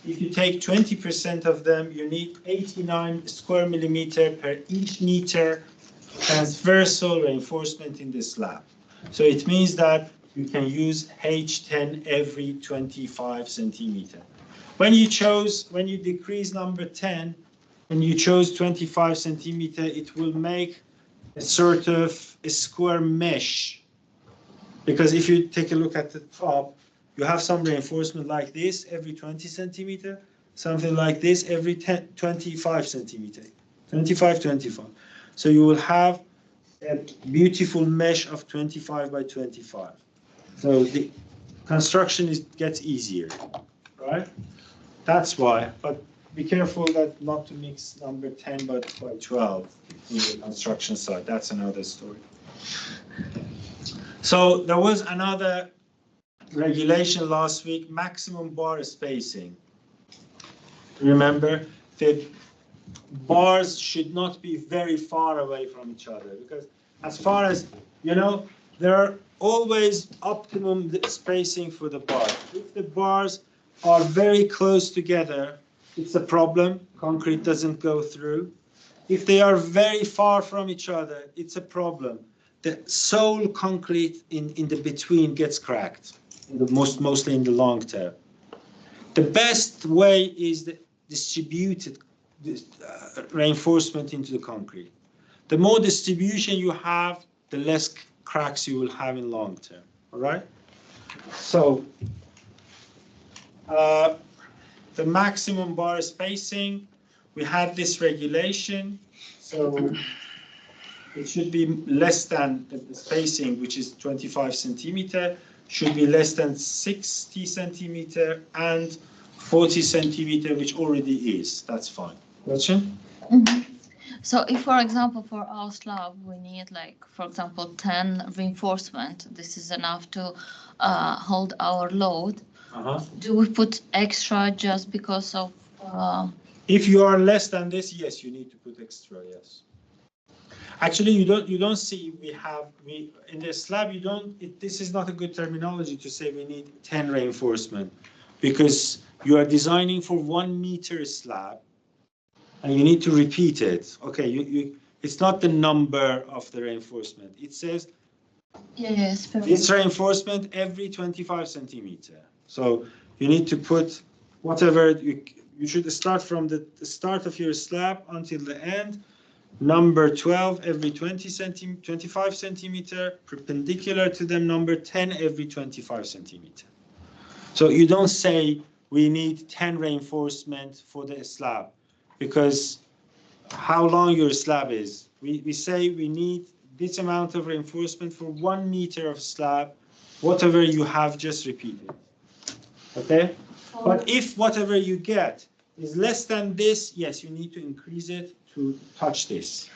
[SPEAKER 9] If you take 20% of them, you need 89 square millimeter per each meter transversal reinforcement in the slab. So it means that you can use H10 every 25 centimeter. When you decrease number 10, and you chose 25 centimeter, it will make a sort of a square mesh. Because if you take a look at the top, you have some reinforcement like this every 20 centimeter, something like this every 25 centimeter, 25, 25. So you will have a beautiful mesh of 25 by 25. So the construction gets easier, right? That's why, but be careful that not to mix number 10 by 12 in the construction site. That's another story. So there was another regulation last week, maximum bar spacing. Remember, the bars should not be very far away from each other, because as far as, you know, there are always optimum spacing for the bars. If the bars are very close together, it's a problem. Concrete doesn't go through. If they are very far from each other, it's a problem. The sole concrete in the between gets cracked, mostly in the long term. The best way is the distributed reinforcement into the concrete. The more distribution you have, the less cracks you will have in long term. All right? So the maximum bar spacing, we have this regulation, so it should be less than the spacing, which is 25 centimeter, should be less than 60 centimeter and 40 centimeter, which already is. That's fine. Question?
[SPEAKER 10] Mm-hmm. So if, for example, for our slab, we need, like, for example, 10 reinforcement, this is enough to hold our load. Do we put extra just because of...
[SPEAKER 9] If you are less than this, yes, you need to put extra, yes. Actually, you don't see we in the slab, this is not a good terminology to say we need 10 reinforcement, because you are designing for 1 meter slab and you need to repeat it. Okay, it's not the number of the reinforcement. It says this reinforcement every 25 centimeter. So you need to put whatever, you should start from the start of your slab until the end. Number 12 every 25 centimeter, perpendicular to them, number 10 every 25 centimeter. So you don't say we need 10 reinforcement for the slab, because how long your slab is. We say we need this amount of reinforcement for 1 meter of slab, whatever you have, just repeat it. Okay? But if whatever you get is less than this, yes, you need to increase it to touch this.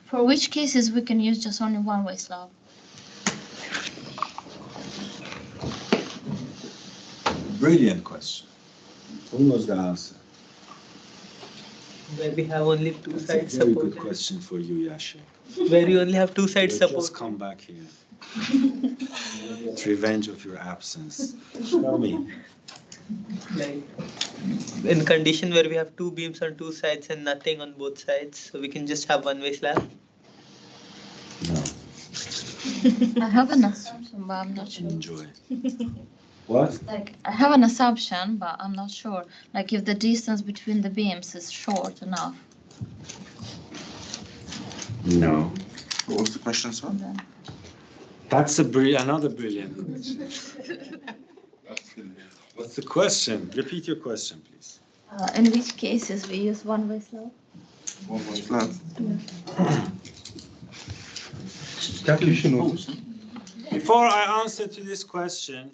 [SPEAKER 10] For which cases we can use just only one-way slab?
[SPEAKER 6] Brilliant question. Who knows the answer?
[SPEAKER 3] Where we have only two sides
[SPEAKER 6] Very
[SPEAKER 3] supported.
[SPEAKER 6] good question for you, Yashin.
[SPEAKER 3] Where you only have two sides
[SPEAKER 6] Just
[SPEAKER 3] supported.
[SPEAKER 6] come back here. It's revenge of your absence. Tell me.
[SPEAKER 3] Like in condition where we have two beams on two sides and nothing on both sides, so we can just have one-way slab.
[SPEAKER 10] I have an assumption, but I'm not sure.
[SPEAKER 6] Enjoy. What?
[SPEAKER 10] Like, I have an assumption, but I'm not sure. Like, if the distance between the beams is short enough.
[SPEAKER 6] No.
[SPEAKER 7] What was the question, sir?
[SPEAKER 10] Then
[SPEAKER 6] That's another brilliant question. What's the question? Repeat your question, please.
[SPEAKER 10] in which cases we use one-way slab?
[SPEAKER 7] One-way slab.
[SPEAKER 6] Before I answer to this question,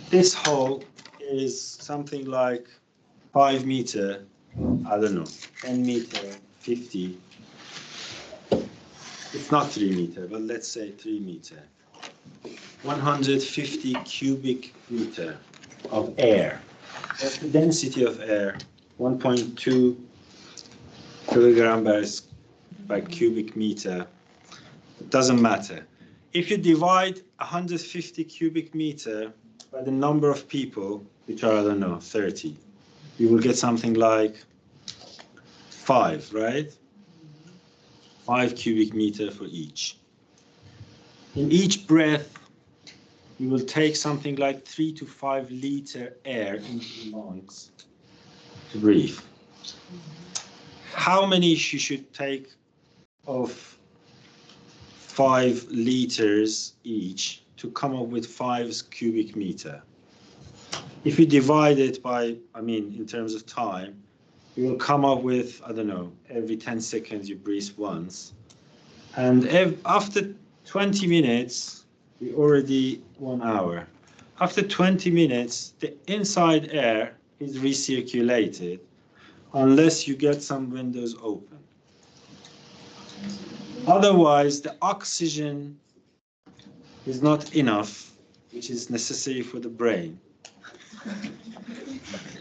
[SPEAKER 6] this hole is something like 5 meter, I don't know, 10 meter, 50. It's not 3 meter, but let's say 3 meter. 150 cubic meter of air. That's the density of air, 1.2 kilogram by cubic meter. It doesn't matter. If you divide 150 cubic meter by the number of people, which are, I don't know, 30, you will get something like 5, right? 5 cubic meter for each. In each breath, you will take something like 3 to 5 liter air into the lungs to breathe. How many you should take of 5 liters each to come up with 5 cubic meter? If you divide it by, in terms of time, you will come up with, I don't know, every 10 seconds you breathe once. And after 20 minutes, we already 1 hour. After 20 minutes, the inside air is recirculated unless you get some windows open. Otherwise, the oxygen is not enough, which is necessary for the brain.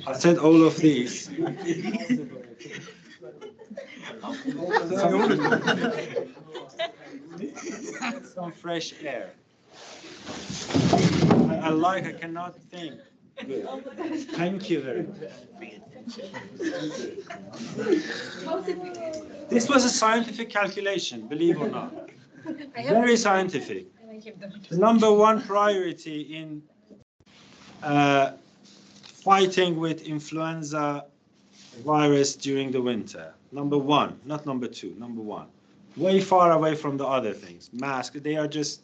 [SPEAKER 6] I said all of these. Some fresh air. I cannot think. Good. Thank you very much. This was a scientific calculation, believe or not. Very scientific. The number one priority in fighting with influenza virus during the winter. Number one, not number two, number one. Way far away from the other things. Mask, they are just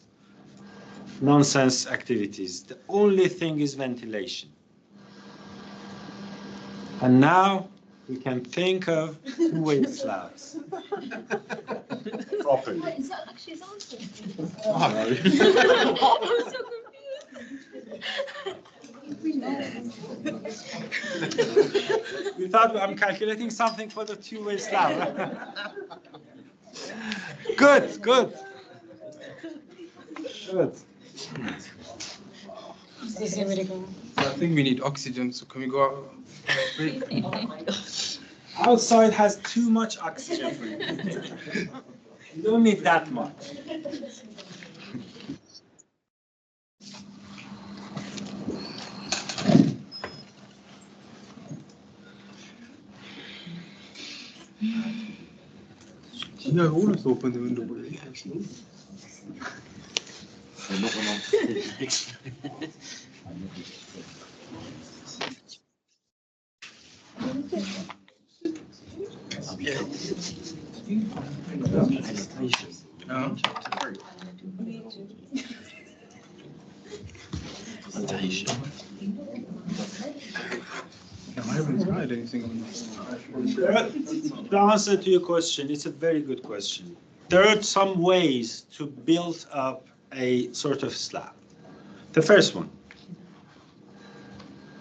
[SPEAKER 6] nonsense activities. The only thing is ventilation. And now we can think of two-way slabs. Properly.
[SPEAKER 10] Is that actually his answer?
[SPEAKER 6] We thought I'm calculating something for the two-way slab. Good, good. Good.
[SPEAKER 11] I think we need oxygen, so can we go out?
[SPEAKER 6] Outside has too much oxygen for you. You don't need that much.
[SPEAKER 11] Yeah, always open the window. I haven't tried anything on this.
[SPEAKER 6] The answer to your question, it's a very good question. There are some ways to build up a sort of slab. The first one,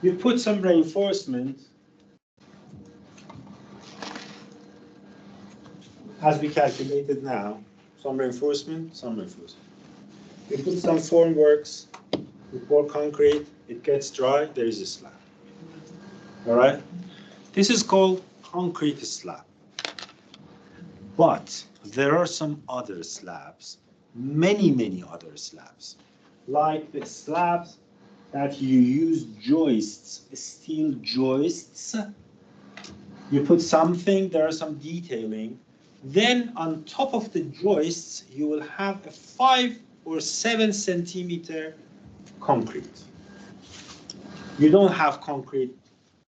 [SPEAKER 6] you put some reinforcement, as we calculated now, some reinforcement, some reinforcement. You put some formworks, you pour concrete, it gets dry, there is a slab. All right? This is called concrete slab. But there are some other slabs, many other slabs, like the slabs that you use joists, steel joists. You put something, there are some detailing,
[SPEAKER 9] Then on top of the joists, you will have a 5 or 7 centimeter concrete. You don't have concrete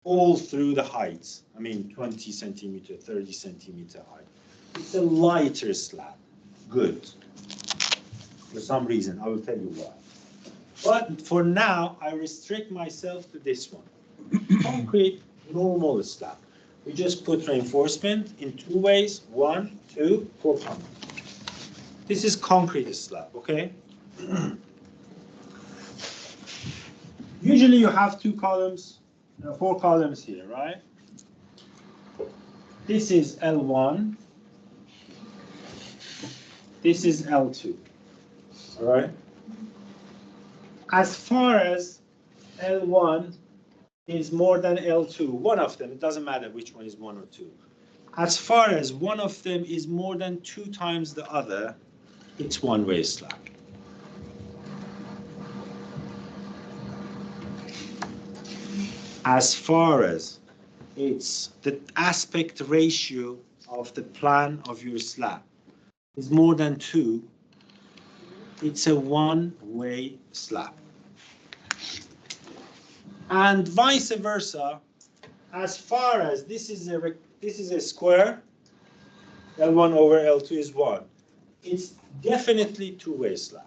[SPEAKER 9] all through the heights. I mean, 20 centimeter, 30 centimeter height. It's a lighter slab. Good. For some reason, I will tell you why. But for now, I restrict myself to this one. Concrete, normal slab. We just put reinforcement in 2 ways, 1, 2, 4 columns. This is concrete slab, okay? Usually you have 2 columns, 4 columns here, right? This is L1. This is L2, all right? As far as L1 is more than L2, one of them, it doesn't matter which one is 1 or 2. As far as one of them is more than 2 times the other, it's one-way slab. As far as it's the aspect ratio of the plan of your slab is more than 2, it's a one-way slab. And vice versa, as far as this is a square, L1 over L2 is 1. It's definitely two-way slab.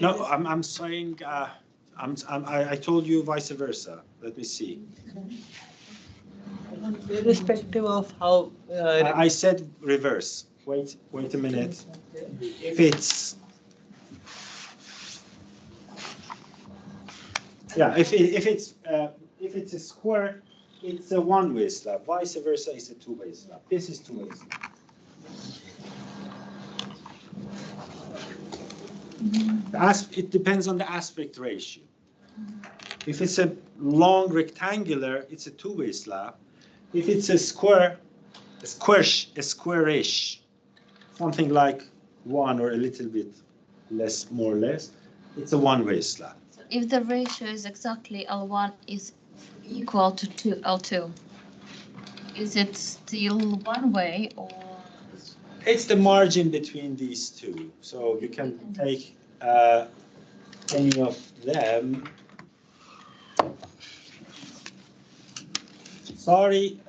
[SPEAKER 9] No, I'm saying I told you vice versa. Let me see.
[SPEAKER 3] Irrespective of how
[SPEAKER 9] I said reverse. Wait a minute. If it's if it's a square, it's a one-way slab. Vice versa is a two-way slab. This is two-way slab. It depends on the aspect ratio. If it's a long rectangular, it's a two-way slab. If it's a square, squarish, something like 1 or a little bit less, more or less, it's a one-way slab.
[SPEAKER 10] So if the ratio is exactly L1 is equal to L2, is it still one way or?
[SPEAKER 9] It's the margin between these two. So you can take any of them. Sorry,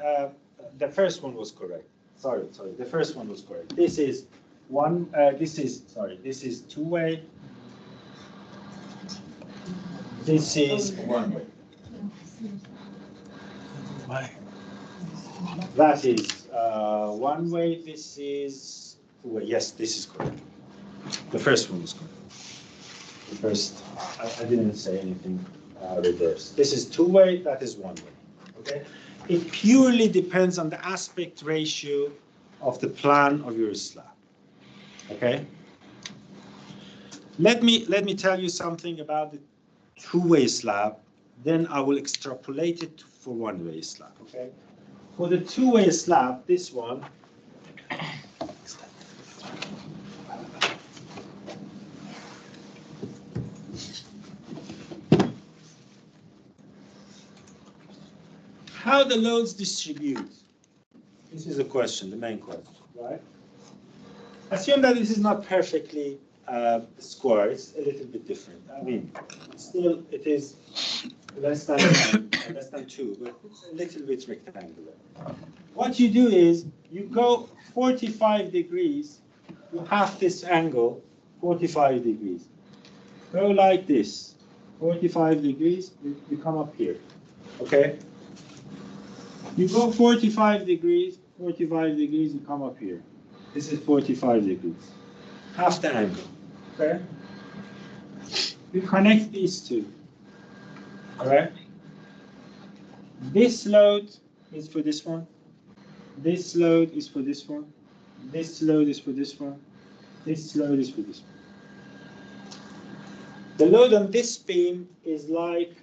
[SPEAKER 9] the first one was correct. Sorry, the first one was correct. This is one. This is two-way. This is one-way. That is one-way. This is two-way. Yes, this is correct. The first one was correct. The first, I didn't say anything reverse. This is two-way. That is one-way. Okay. It purely depends on the aspect ratio of the plan of your slab. Okay. Let me tell you something about the two-way slab. Then I will extrapolate it for one-way slab. Okay. For the two-way slab, this one. How the loads distribute? This is the question, the main question, right? Assume that this is not perfectly square. It's a little bit different. I mean, still it is less than 2, but it's a little bit rectangular. What you do is you go 45 degrees. You have this angle, 45 degrees. Go like this, 45 degrees. You come up here, okay? You go 45 degrees, you come up here. This is 45 degrees. Half the angle, okay? You connect these two, all right? This load is for this one. This load is for this one. This load is for this one. This load is for this one. The load on this beam is like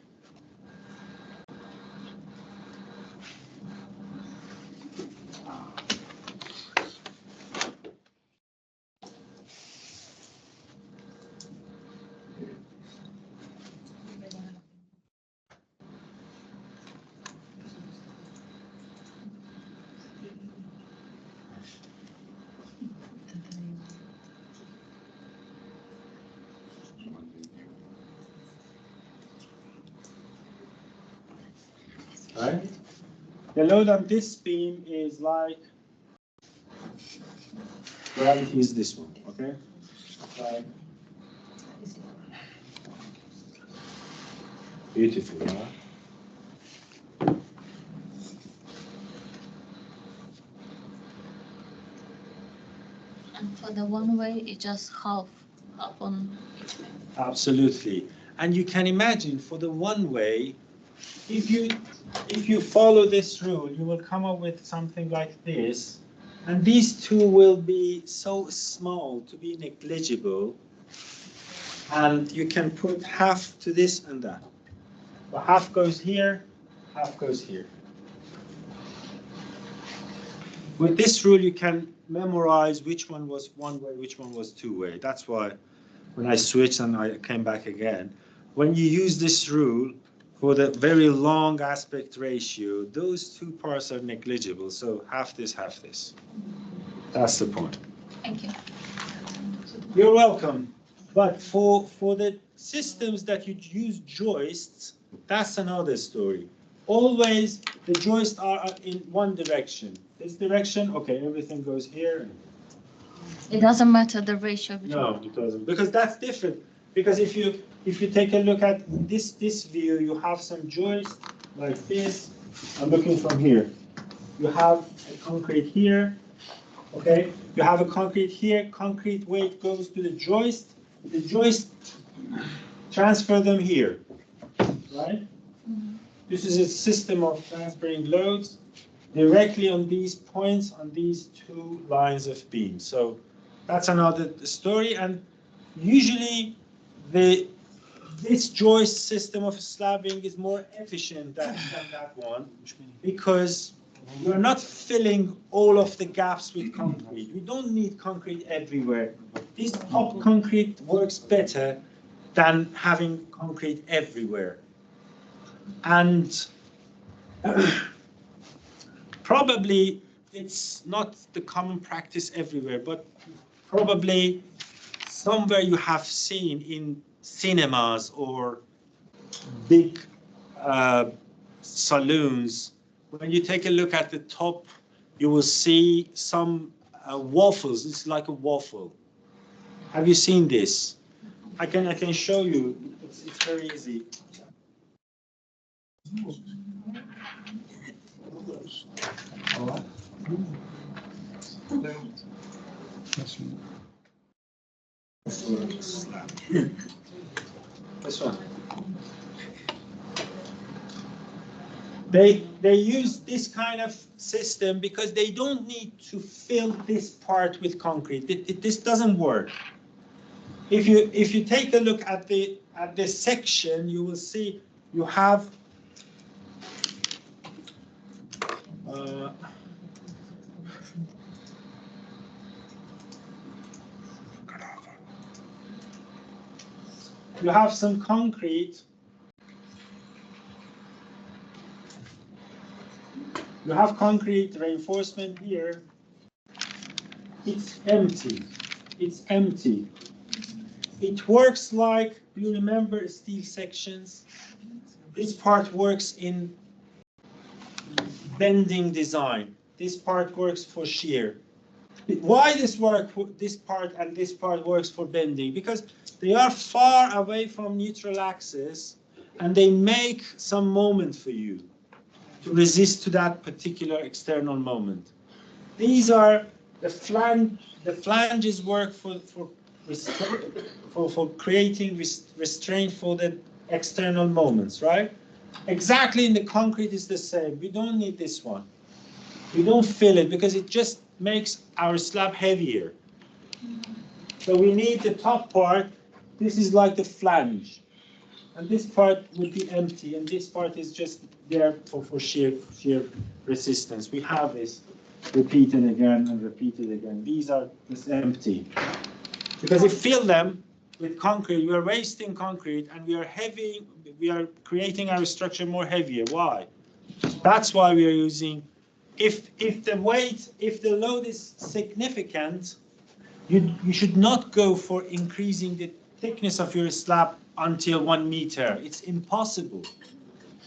[SPEAKER 9] The load on this beam is like, gravity is this one, okay? Like, beautiful, huh?
[SPEAKER 10] And for the one way, it's just half on each way.
[SPEAKER 9] Absolutely. And you can imagine for the one way, if you follow this rule, you will come up with something like this. And these two will be so small to be negligible. And you can put half to this and that. So half goes here, half goes here. With this rule, you can memorize which one was one way, which one was two way. That's why when I switched and I came back again, when you use this rule for the very long aspect ratio, those two parts are negligible. So half this, half this. That's the point.
[SPEAKER 10] Thank you.
[SPEAKER 9] You're welcome. But for the systems that you use joists, that's another story. Always the joists are in one direction. This direction, okay, everything goes here.
[SPEAKER 10] It doesn't matter the ratio between.
[SPEAKER 9] No, it doesn't, because that's different. Because if you take a look at this view, you have some joist like this. I'm looking from here. You have a concrete here. Okay, you have a concrete here. Concrete weight goes to the joist. The joist transfer them here, right?
[SPEAKER 10] Mm-hmm.
[SPEAKER 9] This is a system of transferring loads directly on these points on these two lines of beam. So that's another story. And usually this joist system of slabbing is more efficient than that one, because we're not filling all of the gaps with concrete. We don't need concrete everywhere. This top concrete works better than having concrete everywhere. And probably it's not the common practice everywhere, but probably somewhere you have seen in cinemas or big saloons, when you take a look at the top, you will see some waffles. It's like a waffle. Have you seen this? I can show you. It's very easy. This one. They use this kind of system because they don't need to fill this part with concrete. This doesn't work. If you take a look at the section, you will see you have some concrete. You have concrete reinforcement here. It's empty. It's empty. It works like, you remember steel sections? This part works in bending design. This part works for shear. Why this part and this part works for bending? Because they are far away from neutral axis and they make some moment for you to resist to that particular external moment. These are the flanges work for creating restraint for the external moments, right? Exactly in the concrete is the same. We don't need this one. We don't fill it because it just makes our slab heavier. So we need the top part. This is like the flange. And this part would be empty, and this part is just there for shear resistance. We have this repeated again and repeated again. These are just empty. Because if you fill them with concrete, we are wasting concrete and we are creating our structure more heavier. Why? That's why we are using, if the load is significant, you should not go for increasing the thickness of your slab until 1 meter. It's impossible.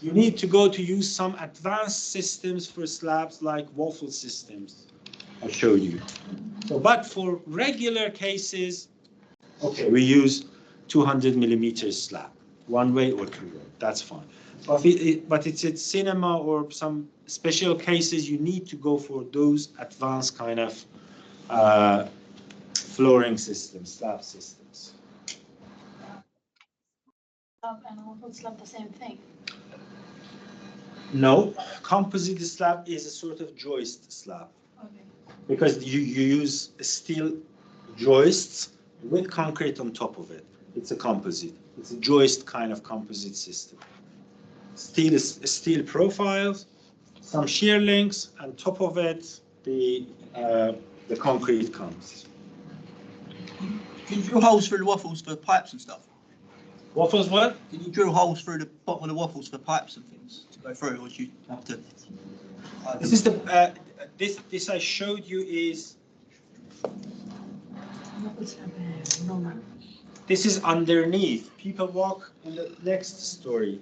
[SPEAKER 9] you need to go to use some advanced systems for slabs like waffle systems I showed you. So, but for regular cases, okay, we use 200 millimeters slab, one way or two way, that's fine. But it's at cinema or some special cases, you need to go for those advanced kind of flooring systems, slab systems.
[SPEAKER 1] Slab and waffle slab the same thing.
[SPEAKER 9] No, composite slab is a sort of joist slab.
[SPEAKER 1] Okay.
[SPEAKER 9] Because you use steel joists with concrete on top of it. It's a composite. It's a joist kind of composite system. Steel profiles, some shear links, and top of it the concrete comes.
[SPEAKER 8] Can you drill holes through the waffles for pipes and stuff?
[SPEAKER 9] Waffles what?
[SPEAKER 8] Can you drill holes through the bottom of the waffles for pipes and things to go through, or do you have to?
[SPEAKER 9] This is the this I showed you is. This is underneath. People walk in the next story.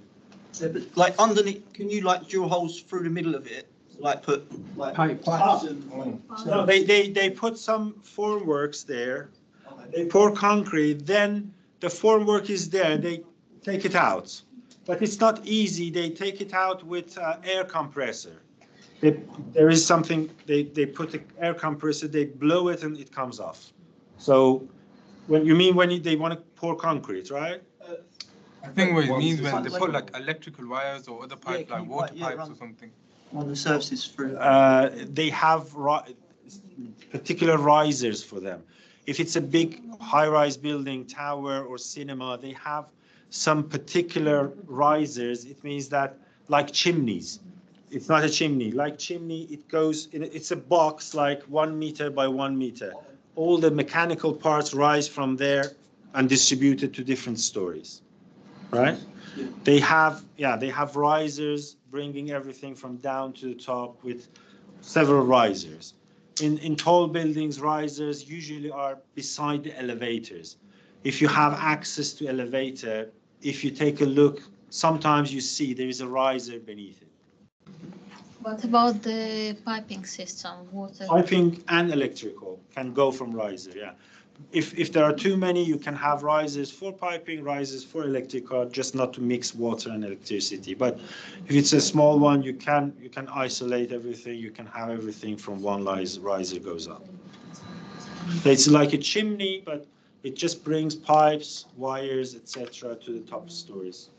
[SPEAKER 8] Yeah, but like underneath, can you like drill holes through the middle of it, like put like pipes and?
[SPEAKER 9] No, they put some formworks there. They pour concrete, then the formwork is there. They take it out, but it's not easy. They take it out with air compressor. There is something they put the air compressor. They blow it and it comes off. So when they want to pour concrete, right?
[SPEAKER 11] I think what it means when they put like electrical wires or other pipes, like water pipes or something.
[SPEAKER 8] On the surfaces through.
[SPEAKER 9] They have particular risers for them. If it's a big high-rise building, tower or cinema, they have some particular risers. It means that like chimneys. It's not a chimney. Like chimney, it goes, it's a box like 1 meter by 1 meter. All the mechanical parts rise from there and distributed to different stories, right? They have risers bringing everything from down to the top with several risers. In tall buildings, risers usually are beside the elevators. If you have access to elevator, if you take a look, sometimes you see there is a riser beneath it.
[SPEAKER 10] What about the piping system? Water?
[SPEAKER 9] Piping and electrical can go from riser, yeah. If there are too many, you can have risers for piping, risers for electrical, just not to mix water and electricity. But if it's a small one, you can isolate everything. You can have everything from one riser goes up. It's like a chimney, but it just brings pipes, wires, etc. to the top stories.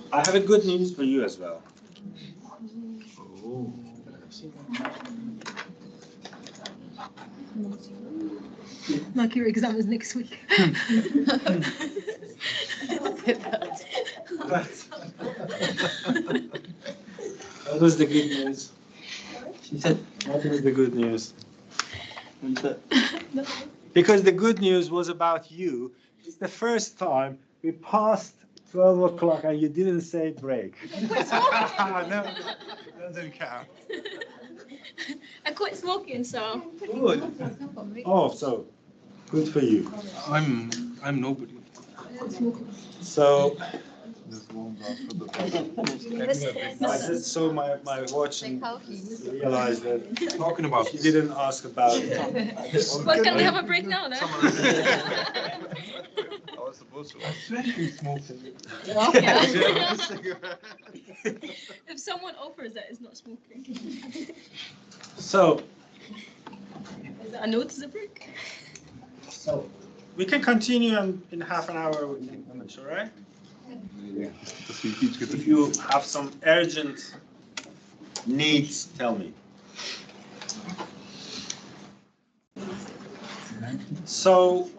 [SPEAKER 9] I have a good news for you as well.
[SPEAKER 4] Oh.
[SPEAKER 1] Like your exam is next week.
[SPEAKER 9] What was the good news? She said, what was the good news? Because the good news was about you. It's the first time we passed 12 o'clock and you didn't say break.
[SPEAKER 11] No, doesn't count.
[SPEAKER 10] I quit smoking, so.
[SPEAKER 9] Good. Oh, so good for you.
[SPEAKER 11] I'm nobody.
[SPEAKER 9] So
[SPEAKER 11] Just warmed up for the
[SPEAKER 9] I just saw my watch and realized that
[SPEAKER 11] talking about.
[SPEAKER 9] she didn't ask about it.
[SPEAKER 10] Well, can we have a break now then?
[SPEAKER 5] I was supposed to.
[SPEAKER 11] Especially smoking.
[SPEAKER 10] If someone offers that, it's not smoking.
[SPEAKER 9] So
[SPEAKER 10] Is that a no to the break?
[SPEAKER 9] we can continue in half an hour with the image, all right? If you have some urgent needs, tell me. So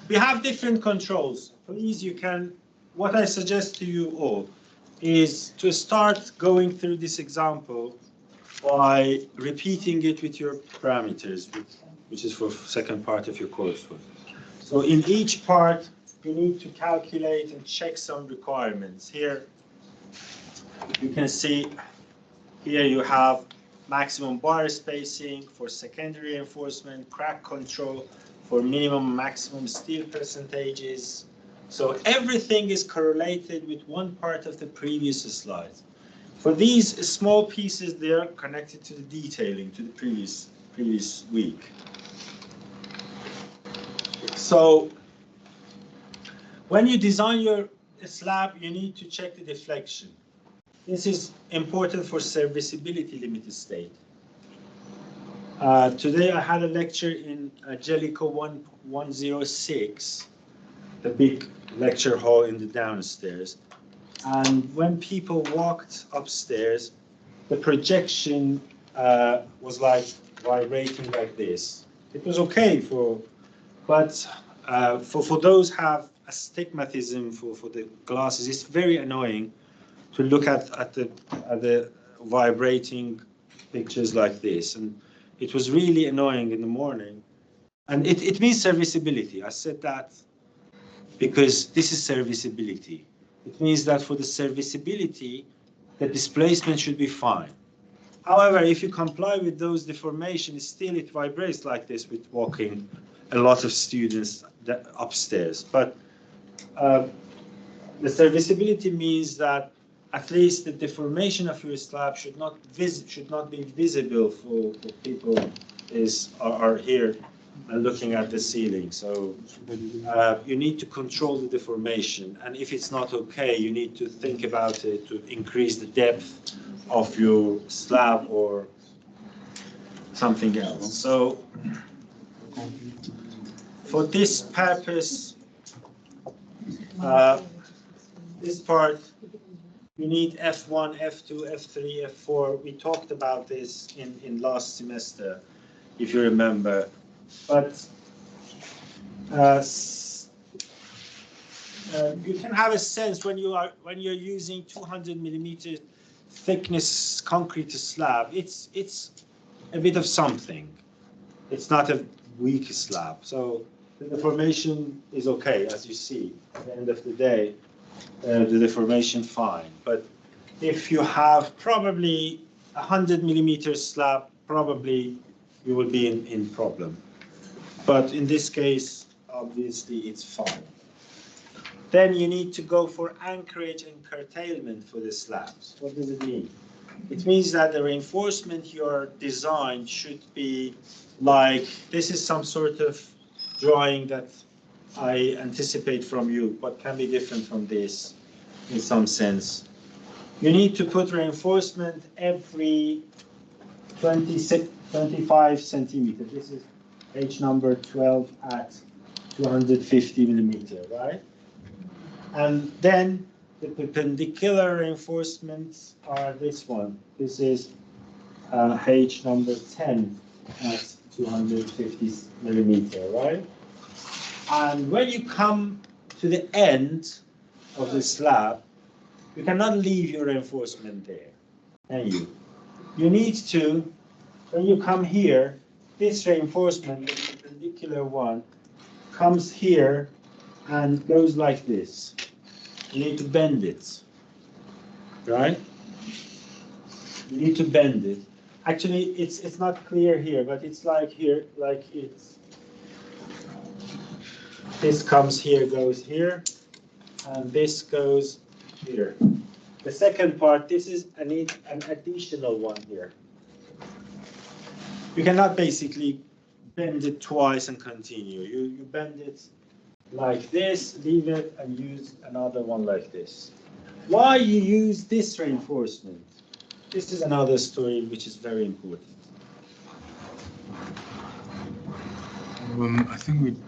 [SPEAKER 9] we have different controls. Please, what I suggest to you all is to start going through this example by repeating it with your parameters, which is for second part of your coursework. So in each part, you need to calculate and check some requirements. Here, you can see, here you have maximum bar spacing, for secondary reinforcement, crack control, for minimum and maximum steel percentages. So everything is correlated with one part of the previous slide. For these small pieces, they are connected to the detailing, to the previous week. So when you design your slab, you need to check the deflection. This is important for serviceability limited state. Today I had a lecture in Jellicoe 106, the big lecture hall in the downstairs. And when people walked upstairs, the projection was like vibrating like this. It was okay but for those who have astigmatism for the glasses, it's very annoying to look at the vibrating pictures like this. And it was really annoying in the morning. And it means serviceability. I said that because this is serviceability. It means that for the serviceability, the displacement should be fine. However, if you comply with those deformations, still it vibrates like this with walking a lot of students upstairs. But the serviceability means that at least the deformation of your slab should not be visible for people are here and looking at the ceiling. So you need to control the deformation, and if it's not okay, you need to think about it to increase the depth of your slab or something else. So for this purpose, this part, you need F1, F2, F3, F4. We talked about this in last semester, if you remember. But you can have a sense when you're using 200 millimeter thickness concrete slab. It's a bit of something. It's not a weak slab. So the deformation is okay, as you see. At the end of the day, the deformation fine. But if you have probably 100 millimeter slab, probably you will be in problem. But in this case, obviously it's fine. Then you need to go for anchorage and curtailment for the slabs. What does it mean? It means that the reinforcement your design should be like, this is some sort of drawing that I anticipate from you, but can be different from this in some sense. You need to put reinforcement every 25 centimeters. This is H number 12 at 250 millimeter, right? And then the perpendicular reinforcements are this one. This is H number 10 at 250 millimeter, right? And when you come to the end of the slab, you cannot leave your reinforcement there, can you? You need to, when you come here, this reinforcement, the perpendicular one, comes here and goes like this. You need to bend it, right? You need to bend it. Actually, it's not clear here, but it's like here, like it's. This comes here, goes here, and this goes here. The second part, this is an additional one here. You cannot basically bend it twice and continue. You bend it like this, leave it, and use another one like this. Why you use this reinforcement? This is another story which is very important.
[SPEAKER 11] I think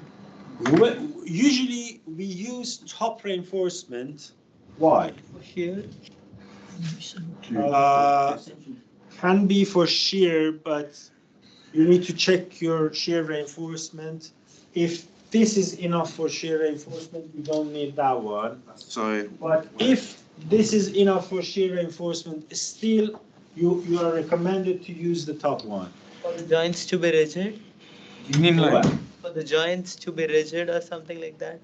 [SPEAKER 9] usually we use top reinforcement. Why?
[SPEAKER 8] Here.
[SPEAKER 9] Can be for shear, but you need to check your shear reinforcement. If this is enough for shear reinforcement, you don't need that one.
[SPEAKER 7] Sorry.
[SPEAKER 9] But if this is enough for shear reinforcement, still you are recommended to use the top one.
[SPEAKER 3] For the joints to be rigid?
[SPEAKER 11] You mean like?
[SPEAKER 3] For the joints to be rigid or something like that?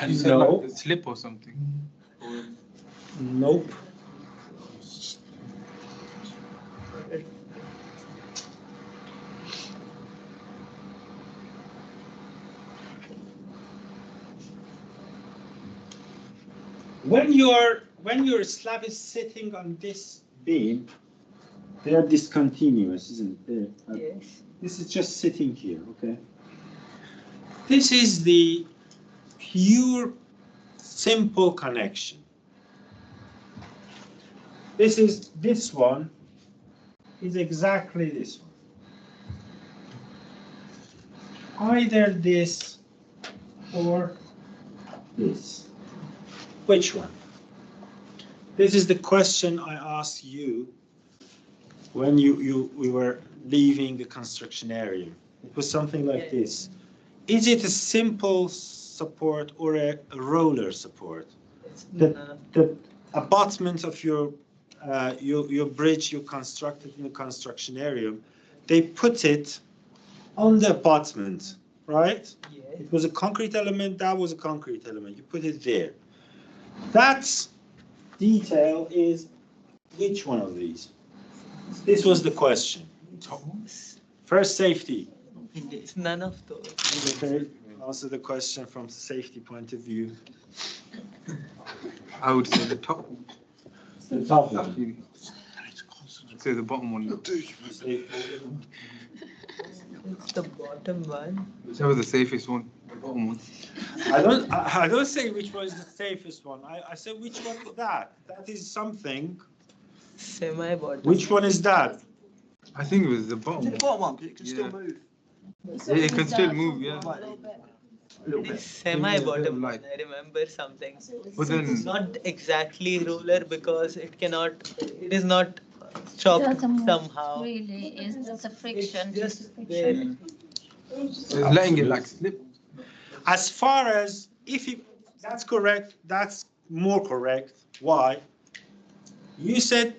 [SPEAKER 11] You said
[SPEAKER 9] No.
[SPEAKER 11] like a slip or something.
[SPEAKER 9] Nope. When your slab is sitting on this beam, they are discontinuous, isn't it?
[SPEAKER 3] Yes.
[SPEAKER 9] This is just sitting here, okay? This is the pure, simple connection. This one is exactly this one. Either this or this. Which one? This is the question I asked you when we were leaving the construction area. It was something like this. Is it a simple support or a roller support? The abutment of your bridge you constructed in the construction area, they put it on the abutment, right?
[SPEAKER 3] Yes.
[SPEAKER 9] It was a concrete element, that was a concrete element. You put it there. That detail is which one of these? This was the question. First, safety.
[SPEAKER 3] It's none of those.
[SPEAKER 9] Okay, answer the question from safety point of view.
[SPEAKER 11] I would say the top one.
[SPEAKER 9] The top one.
[SPEAKER 11] I'd say the bottom one.
[SPEAKER 3] It's the bottom one.
[SPEAKER 11] Whichever the safest one, the bottom one.
[SPEAKER 9] I don't say which one is the safest one. I say which one is that? That is something.
[SPEAKER 3] Semi-bottom.
[SPEAKER 9] Which one is that?
[SPEAKER 11] I think it was the bottom
[SPEAKER 8] The
[SPEAKER 11] one.
[SPEAKER 8] bottom one, because it can
[SPEAKER 11] Yeah.
[SPEAKER 8] still move.
[SPEAKER 11] It can still move, yeah.
[SPEAKER 3] It's semi-bottom
[SPEAKER 11] Like-
[SPEAKER 3] one. I remember something.
[SPEAKER 11] But then-
[SPEAKER 3] It's not exactly roller because it is not chopped
[SPEAKER 10] Doesn't move
[SPEAKER 3] somehow.
[SPEAKER 10] Really, is just a friction.
[SPEAKER 3] It's just
[SPEAKER 10] friction.
[SPEAKER 11] It's letting it like slip.
[SPEAKER 9] As far as that's correct, that's more correct. Why? You said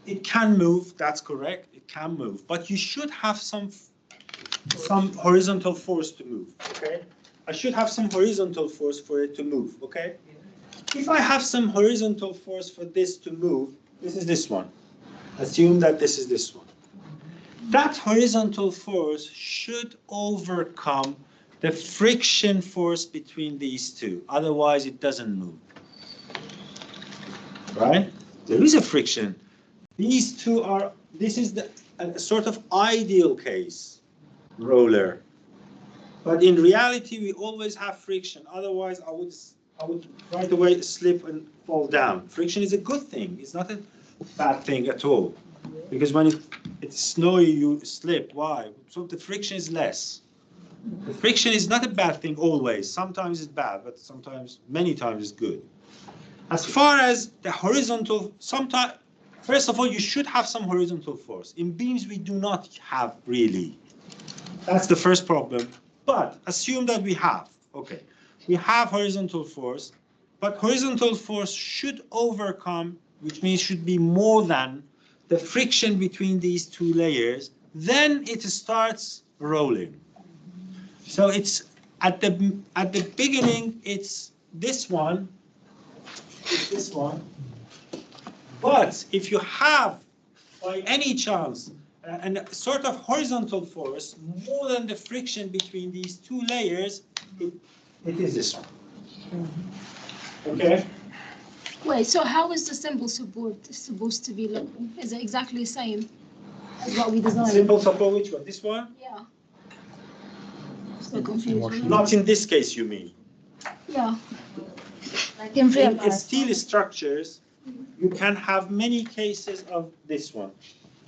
[SPEAKER 9] it can move, that's correct, it can move, but you should have some horizontal force to move, okay? I should have some horizontal force for it to move, okay? If I have some horizontal force for this to move, this is this one. Assume that this is this one. That horizontal force should overcome the friction force between these two. Otherwise, it doesn't move. Right? There is a friction. These two are, this is a sort of ideal case, roller. But in reality, we always have friction. Otherwise, I would right away slip and fall down. Friction is a good thing. It's not a bad thing at all. Because when it's snowy, you slip. Why? So the friction is less. The friction is not a bad thing always. Sometimes it's bad, but sometimes, many times it's good. As far as the horizontal, first of all, you should have some horizontal force. In beams, we do not have really. That's the first problem. But assume that we have. Okay, we have horizontal force, but horizontal force should overcome, which means should be more than the friction between these two layers. Then it starts rolling. So it's at the beginning, it's this one. It's this one. But if you have, by any chance, a sort of horizontal force more than the friction between these two layers, it is this one. Okay?
[SPEAKER 1] Wait, so how is the simple support supposed to be looking? Is it exactly the same as what we designed?
[SPEAKER 9] Simple support, which one? This one?
[SPEAKER 1] Yeah. So confused.
[SPEAKER 9] Not in this case, you mean?
[SPEAKER 1] Yeah. Like in real
[SPEAKER 9] In
[SPEAKER 1] life.
[SPEAKER 9] steel structures, you can have many cases of this one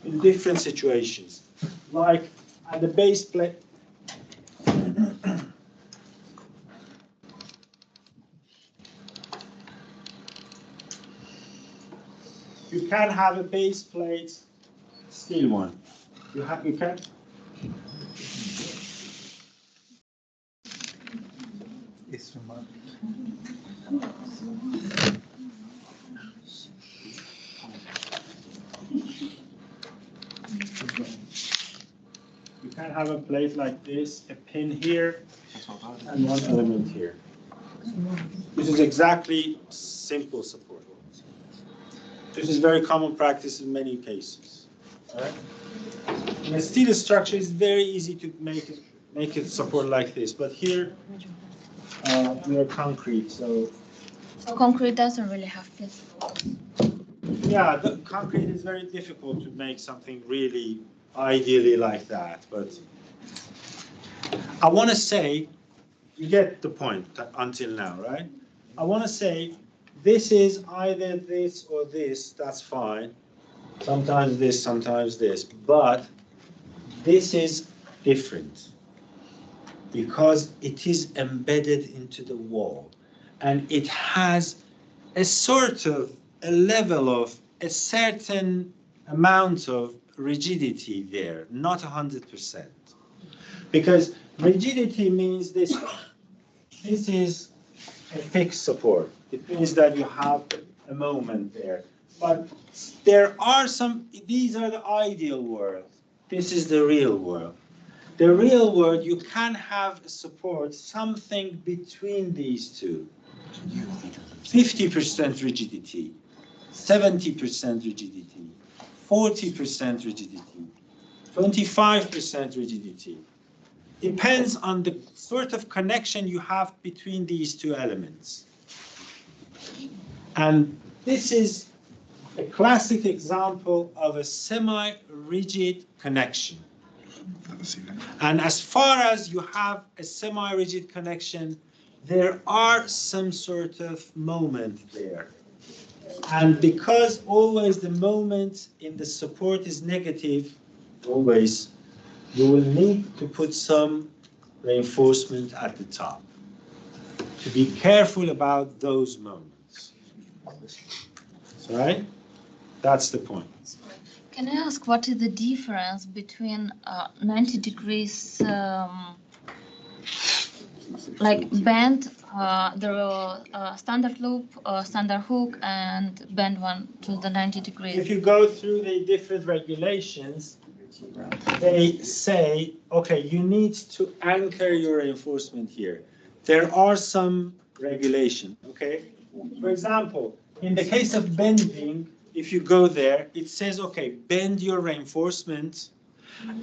[SPEAKER 9] in different situations. Like at the base plate. You can have a base plate, steel one. You can. You can have a plate like this, a pin here, and one element here. This is exactly simple support. This is very common practice in many cases. All right? In a steel structure, it's very easy to make it support like this, but here we are concrete, so
[SPEAKER 10] So concrete doesn't really have this.
[SPEAKER 9] Yeah, the concrete is very difficult to make something really ideally like that, but I want to say, you get the point until now, right? I want to say this is either this or this, that's fine. Sometimes this, but this is different because it is embedded into the wall and it has a sort of a level of a certain amount of rigidity there, not 100%. Because rigidity means this is a fixed support. It means that you have a moment there. But there are some, these are the ideal world. This is the real world. The real world, you can have a support, something between these two. 50% rigidity, 70% rigidity, 40% rigidity, 25% rigidity. Depends on the sort of connection you have between these two elements. And this is a classic example of a semi-rigid connection. And as far as you have a semi-rigid connection, there are some sort of moment there. And because always the moment in the support is negative, always, you will need to put some reinforcement at the top. To be careful about those moments. Right? That's the point.
[SPEAKER 10] Can I ask what is the difference between 90 degrees like bend, the standard loop, standard hook, and bend one to the 90 degrees?
[SPEAKER 9] If you go through the different regulations, they say, okay, you need to anchor your reinforcement here. There are some regulation, okay? For example, in the case of bending, if you go there, it says, okay, bend your reinforcement.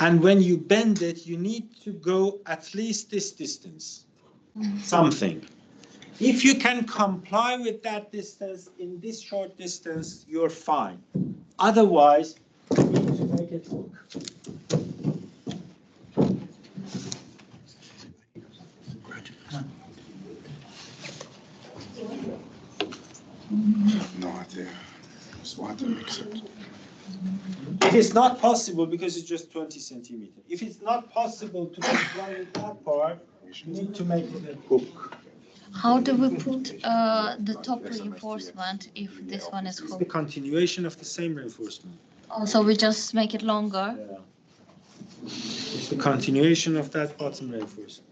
[SPEAKER 9] And when you bend it, you need to go at least this distance, something. If you can comply with that distance in this short distance, you're fine. Otherwise, you need to make it hook.
[SPEAKER 7] No idea. So why don't make sense?
[SPEAKER 9] If it's not possible, because it's just 20 centimeters. If it's not possible to comply with that part, you need to make it a hook.
[SPEAKER 10] How do we put the top reinforcement if this one is
[SPEAKER 9] It's the
[SPEAKER 10] hooked?
[SPEAKER 9] continuation of the same reinforcement.
[SPEAKER 10] Oh, so we just make it longer?
[SPEAKER 9] Yeah. It's the continuation of that bottom reinforcement.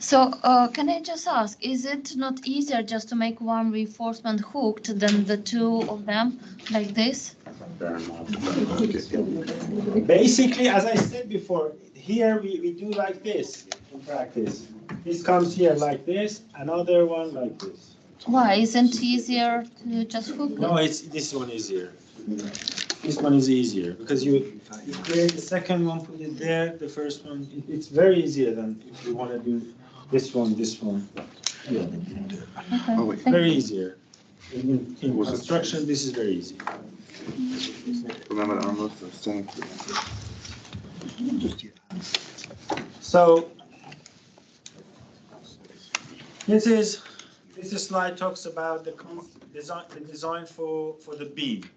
[SPEAKER 10] So can I just ask, is it not easier just to make one reinforcement hooked than the two of them like this?
[SPEAKER 9] Basically, as I said before, here we do like this in practice. This comes here like this, another one like this.
[SPEAKER 10] Why? Isn't it easier to just hook
[SPEAKER 9] No,
[SPEAKER 10] it?
[SPEAKER 9] it's this one easier. This one is easier because you create the second one, put it there, the first one. It's very easier than if you want to do this one. Yeah.
[SPEAKER 10] Okay.
[SPEAKER 7] Oh, wait.
[SPEAKER 9] Very easier. In construction, this is very easy.
[SPEAKER 7] Remember that I'm the same.
[SPEAKER 9] So this slide talks about the design for the beam.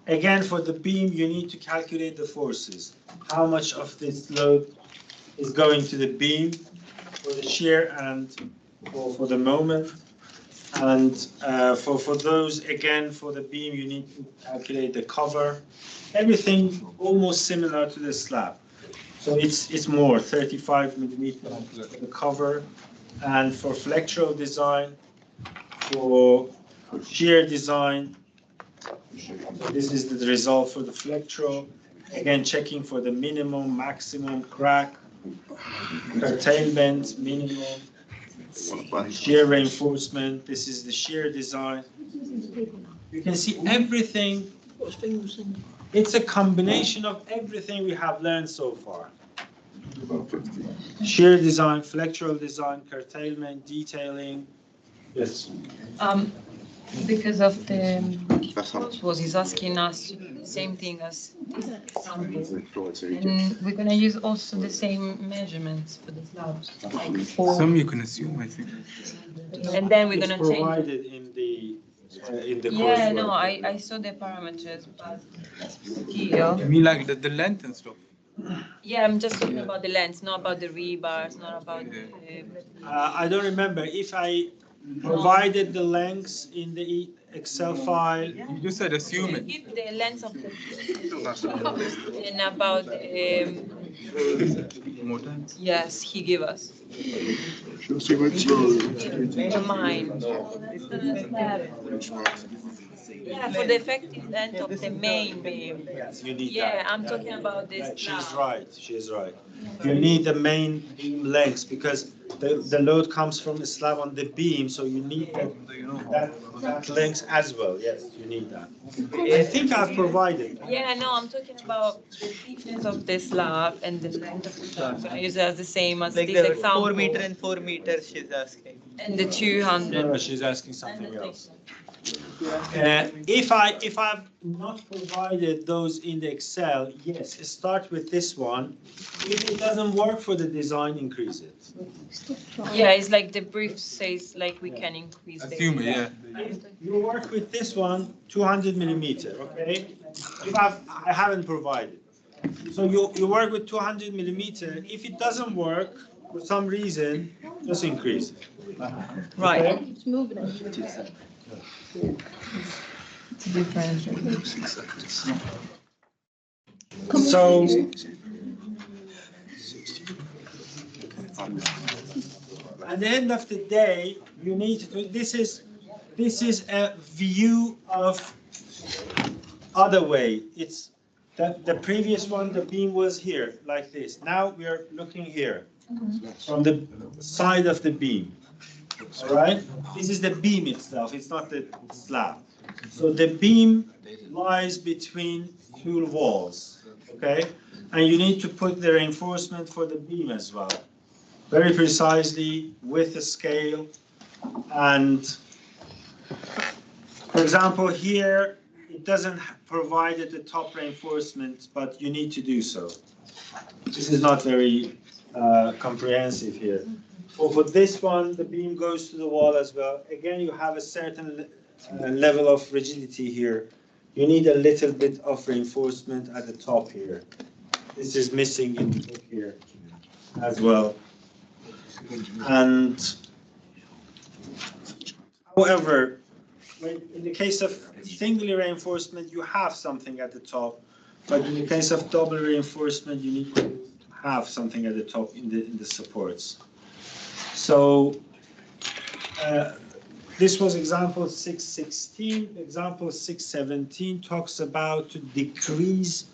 [SPEAKER 9] Again, for the beam, you need to calculate the forces. How much of this load is going to the beam for the shear and for the moment. And for those, again, for the beam, you need to calculate the cover. Everything almost similar to the slab. So it's more, 35 millimeters for the cover. And for flexural design, for shear design, so this is the result for the flexural. Again, checking for the minimum, maximum crack, curtailment, minimum, shear reinforcement. This is the shear design. You can see everything. It's a combination of everything we have learned so far.
[SPEAKER 7] About 50.
[SPEAKER 9] Shear design, flexural design, curtailment, detailing. Yes.
[SPEAKER 2] Because of the
[SPEAKER 7] That's how
[SPEAKER 2] was he's asking us to do the same thing as this example.
[SPEAKER 7] short to
[SPEAKER 2] And we're gonna use also the same measurements for the slabs, like 4.
[SPEAKER 11] Some you can assume, I think.
[SPEAKER 2] And then we're
[SPEAKER 9] It's
[SPEAKER 2] gonna change.
[SPEAKER 9] provided in the
[SPEAKER 2] Yeah,
[SPEAKER 9] coursework.
[SPEAKER 2] no, I saw the parameters, but here.
[SPEAKER 11] I mean, like the length and stuff.
[SPEAKER 2] Yeah, I'm just talking about the length, not about the rebars, not about the.
[SPEAKER 9] I don't remember if I provided the lengths in the Excel file.
[SPEAKER 11] You just said assume it.
[SPEAKER 2] Give the length of the and about
[SPEAKER 11] More times.
[SPEAKER 2] yes, he gave us. Mine. Yeah, for the effective length of the main beam.
[SPEAKER 9] Yes, you need
[SPEAKER 2] Yeah,
[SPEAKER 9] that.
[SPEAKER 2] I'm talking about this.
[SPEAKER 9] She's
[SPEAKER 2] now.
[SPEAKER 9] right, she's right. You need the main beam lengths because the load comes from the slab on the beam, so you need that length as well. Yes, you need that. I think I've provided.
[SPEAKER 2] Yeah, no, I'm talking about the thickness of the slab and the length of the slab. So I use it as the same as
[SPEAKER 3] Like
[SPEAKER 2] this
[SPEAKER 3] the
[SPEAKER 2] example.
[SPEAKER 3] 4 meter and 4 meters she's asking.
[SPEAKER 2] And the 200.
[SPEAKER 9] No, she's asking something else. If I've not provided those in the Excel, yes, start with this one. If it doesn't work for the design, increase it.
[SPEAKER 2] Yeah, it's like the brief says like we can increase the.
[SPEAKER 11] Assume it, yeah.
[SPEAKER 9] You work with this one, 200 millimeter, okay? If I haven't provided. So you work with 200 millimeter. If it doesn't work for some reason, just increase it.
[SPEAKER 2] Right.
[SPEAKER 9] Okay?
[SPEAKER 1] It's moving it.
[SPEAKER 2] It's different.
[SPEAKER 9] So at the end of the day, you need to, this is a view of other way. It's the previous one, the beam was here like this. Now we are looking here from the side of the beam. All right, this is the beam itself. It's not the slab. So the beam lies between two walls. Okay, and you need to put the reinforcement for the beam as well, very precisely with the scale. And for example, here it doesn't provide the top reinforcement, but you need to do so. This is not very comprehensive here. For this one, the beam goes to the wall as well. Again, you have a certain level of rigidity here. You need a little bit of reinforcement at the top here. This is missing in the book here as well. And however, in the case of single reinforcement, you have something at the top, but in the case of double reinforcement, you need to have something at the top in the supports. So this was example 616. Example 617 talks about to decrease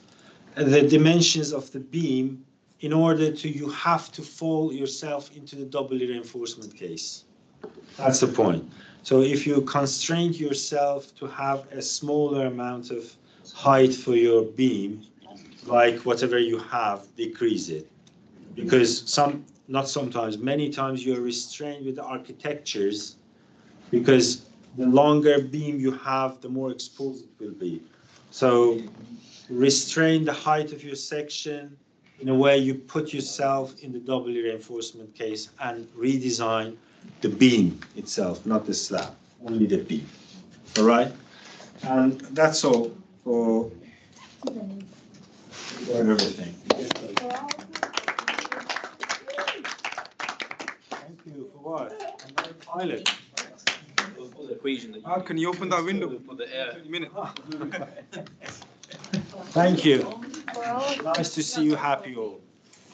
[SPEAKER 9] the dimensions of the beam in order to, you have to fall yourself into the double reinforcement case. That's the point. So if you constrain yourself to have a smaller amount of height for your beam, like whatever you have, decrease it. Because not sometimes, many times you're restrained with the architectures, because the longer beam you have, the more exposed it will be. So restrain the height of your section in a way you put yourself in the double reinforcement case and redesign the beam itself, not the slab, only the beam. All right? And that's all for everything. Thank you for what? Another pilot.
[SPEAKER 11] How can you open that window
[SPEAKER 5] for the air?
[SPEAKER 11] in a minute?
[SPEAKER 9] Thank you. Nice to see you happy all.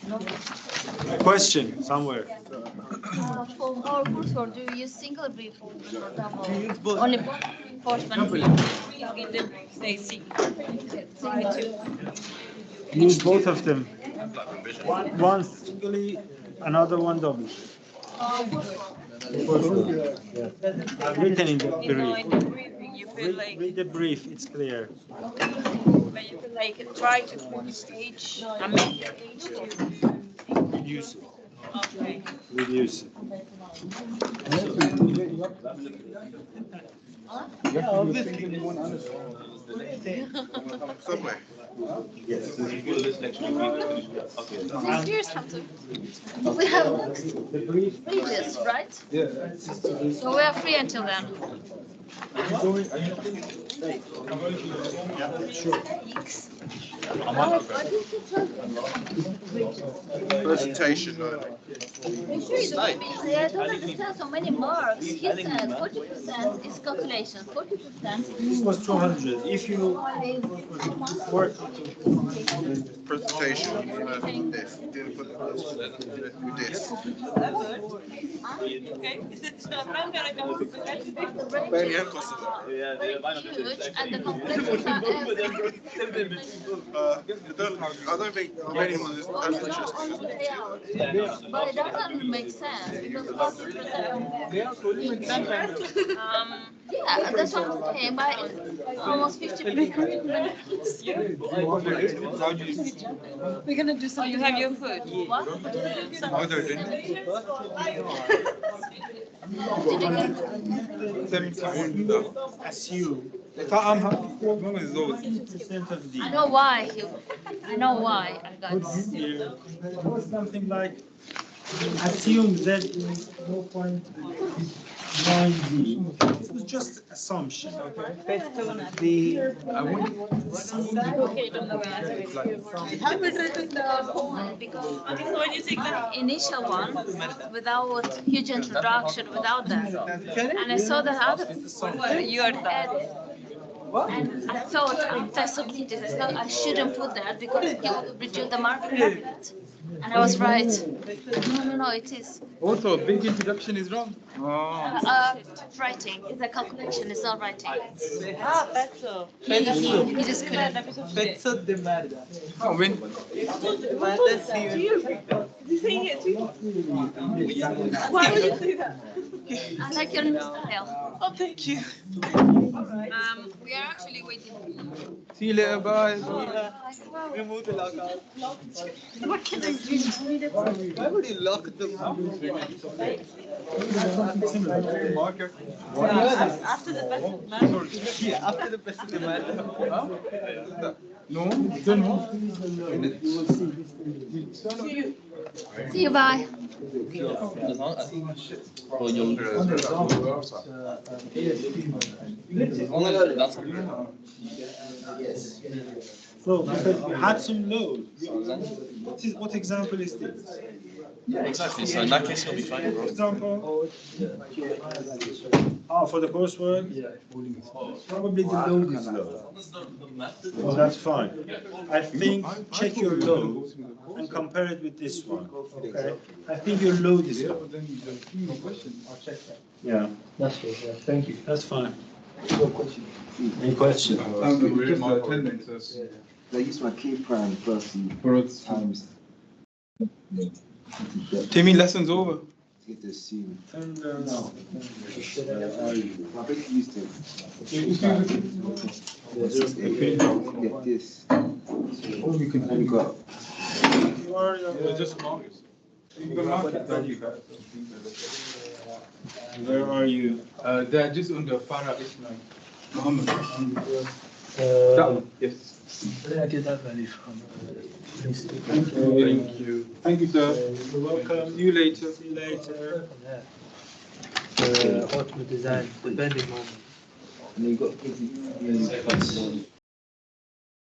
[SPEAKER 9] A question somewhere.
[SPEAKER 10] For our coursework, do you use single reinforcement or double?
[SPEAKER 3] We use both.
[SPEAKER 10] Only both reinforcement.
[SPEAKER 2] In the brief say single.
[SPEAKER 9] Use both of them. One singly, another one double. I've written in the
[SPEAKER 2] You know, in the
[SPEAKER 9] brief.
[SPEAKER 2] briefing, you feel like,
[SPEAKER 9] Read the brief, it's clear.
[SPEAKER 2] but you feel like try to put the page, I mean, the page to
[SPEAKER 9] reduce it.
[SPEAKER 2] Okay.
[SPEAKER 9] Reduce it.
[SPEAKER 3] Yeah, obviously.
[SPEAKER 7] Subway.
[SPEAKER 9] Yes.
[SPEAKER 10] Here's something. We have previous, right?
[SPEAKER 11] Yeah.
[SPEAKER 10] So we are free until then.
[SPEAKER 7] Presentation.
[SPEAKER 10] I don't understand so many marks. He said 40% is calculation, 40%
[SPEAKER 9] This was 200. If you work
[SPEAKER 7] Presentation. This. Didn't put this.
[SPEAKER 2] Okay. So I'm gonna go to the next thing.
[SPEAKER 7] Ben Yankos.
[SPEAKER 10] huge and the complexity are everything.
[SPEAKER 7] I don't think anyone is as interested.
[SPEAKER 10] But it doesn't make sense because 40%. Yeah, that's what I'm saying. But it's almost 50%.
[SPEAKER 2] We're gonna do something. You have your food.
[SPEAKER 10] What?
[SPEAKER 11] Other than
[SPEAKER 9] assume
[SPEAKER 11] طعم ما متزوج.
[SPEAKER 9] 50% of the
[SPEAKER 10] I know why. I know why I got
[SPEAKER 9] put
[SPEAKER 10] this.
[SPEAKER 9] here, something like assume Z is 0.9D. It was just assumption.
[SPEAKER 10] Because initial one, without huge introduction, without that. And I saw the other
[SPEAKER 2] You are done.
[SPEAKER 10] and I thought after I submitted, I thought I shouldn't put that because it will reduce the mark bracket. And I was right. No, it is.
[SPEAKER 11] Also, big introduction is wrong. Oh.
[SPEAKER 10] Writing is a calculation, it's not writing.
[SPEAKER 2] Pezzo.
[SPEAKER 10] He just couldn't.
[SPEAKER 3] Pezzo de merda.
[SPEAKER 11] Oh, when
[SPEAKER 2] Why would you say that?
[SPEAKER 10] I like your new style.
[SPEAKER 2] Oh, thank you.
[SPEAKER 10] We are actually waiting.
[SPEAKER 11] see you later, bye.
[SPEAKER 3] Remove the lockout.
[SPEAKER 10] What can I do?
[SPEAKER 3] Why would you lock them up?
[SPEAKER 2] After the best
[SPEAKER 3] Yeah, after the best of the matter.
[SPEAKER 11] No, don't know.
[SPEAKER 10] See you, bye.
[SPEAKER 9] So because you had some load. What example is this?
[SPEAKER 5] Yeah, exactly. So in that case, you'll be fine.
[SPEAKER 9] For example, for the coursework, probably the load is low. Oh, that's fine. I think check your load and compare it with this one. Okay. I think your load is low. Yeah.
[SPEAKER 3] That's good. Yeah. Thank you.
[SPEAKER 9] That's fine. Any question?
[SPEAKER 12] I use my K prime plus times.
[SPEAKER 11] Timmy, lessons over.
[SPEAKER 12] Get this C.
[SPEAKER 9] And
[SPEAKER 12] No. I think used to. Get this. And you got.
[SPEAKER 11] Just August.
[SPEAKER 9] Where are you?
[SPEAKER 11] They're just on the Farah Islam. Muhammad. That one, yes.
[SPEAKER 9] Thank you.
[SPEAKER 11] Thank you, sir.
[SPEAKER 9] You're welcome.
[SPEAKER 11] See you later.
[SPEAKER 9] See you later.
[SPEAKER 3] Ultimate design, depending on.
[SPEAKER 12] And you got.